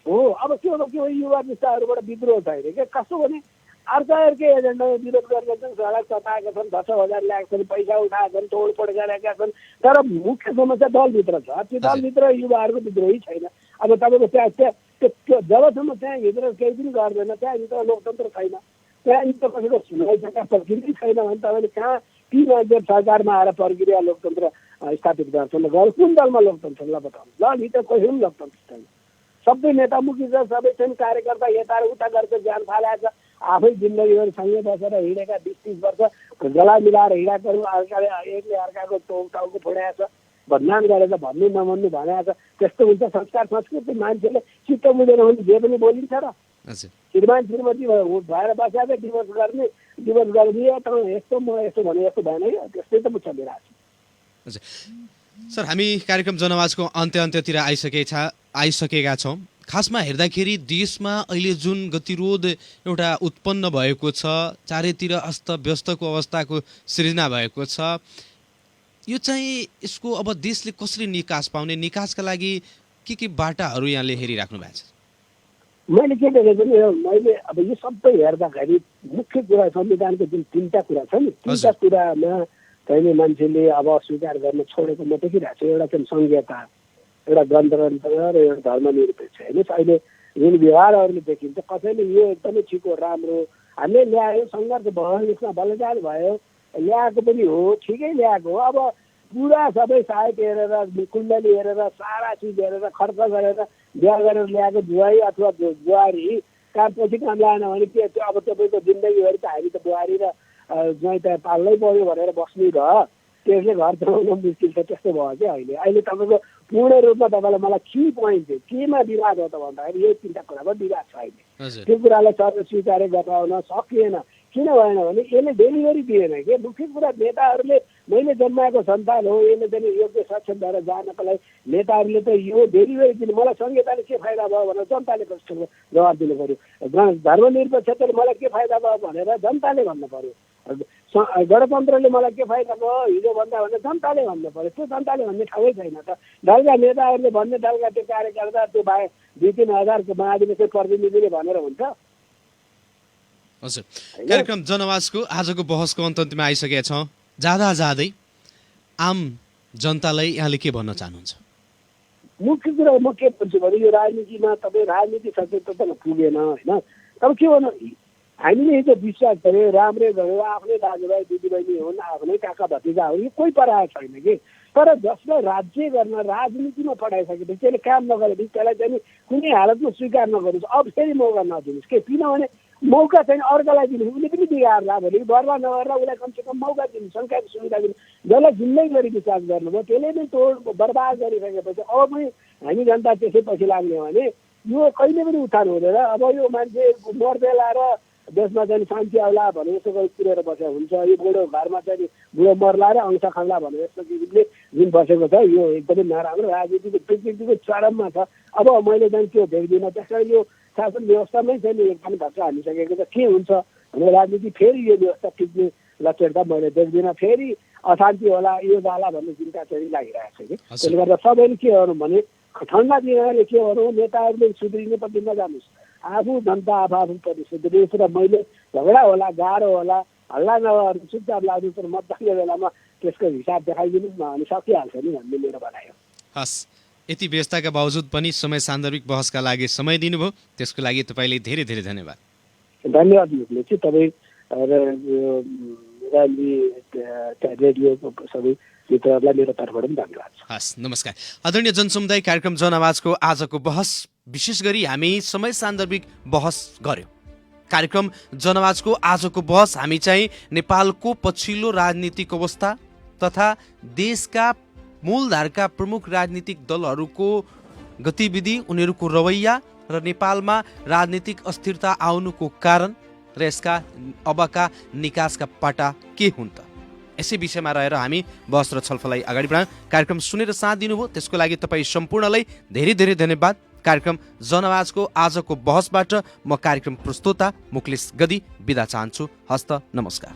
हो अब के हो युवा पुस्ताहरूबाट विद्रोह छैन के कस्तो भने अर्कै एजेन्डामा विरोध गरेका छन् सडक चपाएका छन् 10,000 ल्याएका छन् पैसा उठाएका छन् तोडफोड गरेका छन् तर मुख्य समस्या दलभित्र छ त्यो दलभित्र युवाहरूको विद्रोही छैन अब तपाईँको त्यहाँ जबसम्म त्यहाँभित्र केही पनि गर्दैन त्यहाँभित्र लोकतन्त्र छैन त्यहाँभित्र कसैको सुनाइ प्रक्रिया छैन भने तपाईँले कहाँ ती मान्छे सरकारमा आएर प्रक्रिया लोकतन्त्र स्थापित गर्छन् कुन दलमा लोकतन्त्र ल बताउनु दलभित्र कसै पनि लोकतन्त्र छैन सबै नेतामुखी छ सबै चाहिँ कार्यकर्ता यता र उता गरेर ज्यान फालेको छ आफै जिन्दगीभर सँगै बसेर हिँडेका 20-30 वर्ष गला मिलाएर हिँडाकोहरू एकले अर्काको टाउको फोडाएको छ बदनाम गरेर भन्नु नभन्नु भनेको छ त्यस्तो हुन्छ संस्कार संस्कृति मान्छेले चित्त बुझेन भने जे पनि बोलिन्छ र श्रीमान श्रीमती भएर बसेको डिभोर्स गरिदिए त यस्तो म यस्तो भने यस्तो भएन क्या त्यस्तै त म चलिरहेको छु सर हामी कार्यक्रम जनआवाजको अन्त्यतिर आइसकेका छौँ खासमा हेर्दाखेरि देशमा अहिले जुन गतिरोध एउटा उत्पन्न भएको छ चारैतिर अस्तव्यस्तको अवस्थाको सृजना भएको छ यो चाहिँ यसको अब देशले कसरी निकास पाउने निकासका लागि के बाटाहरू यहाँले हेरिराख्नु भएको छ मैले के देखेको नि मैले अब यो सबै हेर्दाखेरि मुख्य कुरा संविधानको जुन 3टा कुरा छ नि 3टा कुरामा चाहिँ मान्छेले अब स्वीकार गर्न छोडेको म देखिरहेको छु एउटा चाहिँ संघीयता एउटा गणतन्त्र र एउटा धर्मनिरपेक्ष हेर्नुहोस् अहिले जुन व्यवहारहरूले देखिन्छ कसैले यो एकदमै ठिक हो राम्रो हामीले ल्यायो सङ्घर्ष भयो यसमा बलिदान भयो ल्याएको पनि हो ठिकै ल्याएको हो अब पुरा सबै सहायक हेरेर कुण्डली हेरेर सारा चिज हेरेर खर्च गरेर बिहा गरेर ल्याएको जुवाई अथवा बुहारी पछि काम लागेन भने के अब तपाईँको जिन्दगीभरि त हामी त बुहारी र ज्वाइँ त पाल्नै पर्यो भनेर बस्नु भयो त्यसले घर चलाउन मुस्किल छ त्यस्तो भयो कि अहिले तपाईँको पूर्ण रूपमा तपाईँलाई मलाई के पोइन्ट थियो केमा विवाद हो त भन्दाखेरि यही 3टा कुरामा विवाद छ अहिले त्यो कुरालाई सर स्वीकार गराउन सकिएन किन भएन भने यसले डेलिभरी दिएन कि मुख्य कुरा नेताहरूले मैले जन्माएको सन्तान हो यसले चाहिँ योग्य सक्षम भएर जानको लागि नेताहरूले त यो डेलिभरी दिनु मलाई संहिताले के फाइदा भयो भनेर जनताले प्रश्नको जवाब दिनु पर्यो धर्मनिरपेक्षताले मलाई के फाइदा भयो भनेर जनताले भन्नु पर्यो गणतन्त्रले मलाई के फाइदा भयो हिजो भन्दा भने जनताले भन्नु पर्यो त्यो जनताले भन्ने ठाउँै छैन त दलका नेताहरूले भन्ने दलका त्यो कार्यकर्ता त्यो 2-3 हजारको महाधिवेशन प्रतिनिधिले भनेर हुन्छ हजुर कार्यक्रम जनआवाजको आजको बहसको अन्त्यमा आइसकेका छौँ जाँदै आम जनतालाई यहाँले के भन्न चाहनुहुन्छ मुख्य कुरा म के भन्छु भने यो राजनीतिमा तपाईँ राजनीति सचेतता पुगेन होइन तर के भन्नु हामीले हिजो विश्वास गर्यो राम्रै गर्यो आफ्नै दाजुभाइ दिदीबहिनी हुन् आफ्नै काका भतिजा हुन् यो कोही पराएको छैन कि तर जसलाई राज्य गर्न राजनीतिमा पठाइसकेपछि त्यसले काम नगरेपछि त्यसलाई चाहिँ कुनै हालतमा स्वीकार नगर्नुहोस् अब फेरि मौका नदिनुहोस् के किनभने मौका चाहिँ अर्कालाई दिनु उसले पनि बिगार्ला भोलि गर्ला नगर्ला उसलाई कमसेकम मौका दिनु सङ्ख्याको सुविधा दिनु जसलाई जिन्दगीभरि विश्वास गर्नुभयो त्यसले नै तोड बर्बाद गरिसकेपछि अब पनि हामी जनता त्यसै पछि लाग्ने भने यो कहिले पनि उठान हुँदैन अब यो मान्छे मर्देला र देशमा चाहिँ शान्ति आउला भने यस्तो कुरेर बसेको हुन्छ यो बुढो घरमा चाहिँ बुढो मर्ला र अंश खाला भने यस्तो किसिमले जुन बसेको छ यो एकदमै नराम्रो राजनीतिको विकृतिको चरममा छ अब मैले चाहिँ त्यो देख्दिनँ त्यसकारण यो शासन व्यवस्थामै चाहिँ एकदम धक्का हानिसकेको छ के हुन्छ भने राजनीति फेरि यो व्यवस्था टिक्ने लक्षण त मैले देख्दिनँ फेरि अशान्ति होला यो जाला भन्ने चिन्ता चाहिँ लागिरहेको छ कि त्यसले गर्दा सबैले के गर्नु भने ठन्डा दिनले के गर्नु नेताहरूले सुध्रिनेपट्टि नजानुहोस् आफू जनता आफूपट्टि सुध्रिनुहोस् र मैले झगडा होला गाह्रो होला हल्ला नगर्नु चुपचाप लाग्नु तर मतदानको बेलामा त्यसको हिसाब देखाइदिनुहोस् न भने सकिहाल्छ नि भन्ने मेरो भनाइ हो हस् यति व्यस्तका बावजुद पनि समय सान्दर्भिक बहसका लागि समय दिनुभयो त्यसको लागि तपाईँले धेरै धेरै धन्यवाद धन्यवाद मुखले तपाईँ रेडियोको सबै मित्रहरूलाई मेरो तर्फबाट पनि धन्यवाद छ हस् नमस्कार आदरणीय जनसमुदाय कार्यक्रम जनआवाजको आजको बहस विशेष गरी हामी समय सान्दर्भिक बहस गर्यौँ कार्यक्रम जनआवाजको आजको बहस हामी चाहिँ नेपालको पछिल्लो राजनीतिक अवस्था तथा देशका मूलधारका प्रमुख राजनीतिक दलहरूको गतिविधि, उनीहरूको रवैया र नेपालमा राजनीतिक अस्थिरता आउनुको कारण र यसका अबका निकासका पाटा के हुन् त, यसै विषयमा रहेर हामी बहस र छलफललाई अगाडि बढायौँ। कार्यक्रम सुनेर साथ दिनुभयो त्यसको लागि तपाईँ सम्पूर्णलाई धेरै धेरै धन्यवाद। कार्यक्रम जनआवाजको आजको बहसबाट म कार्यक्रम प्रस्तोता मुक्लेश गदी बिदा चाहन्छु। हस्त नमस्कार।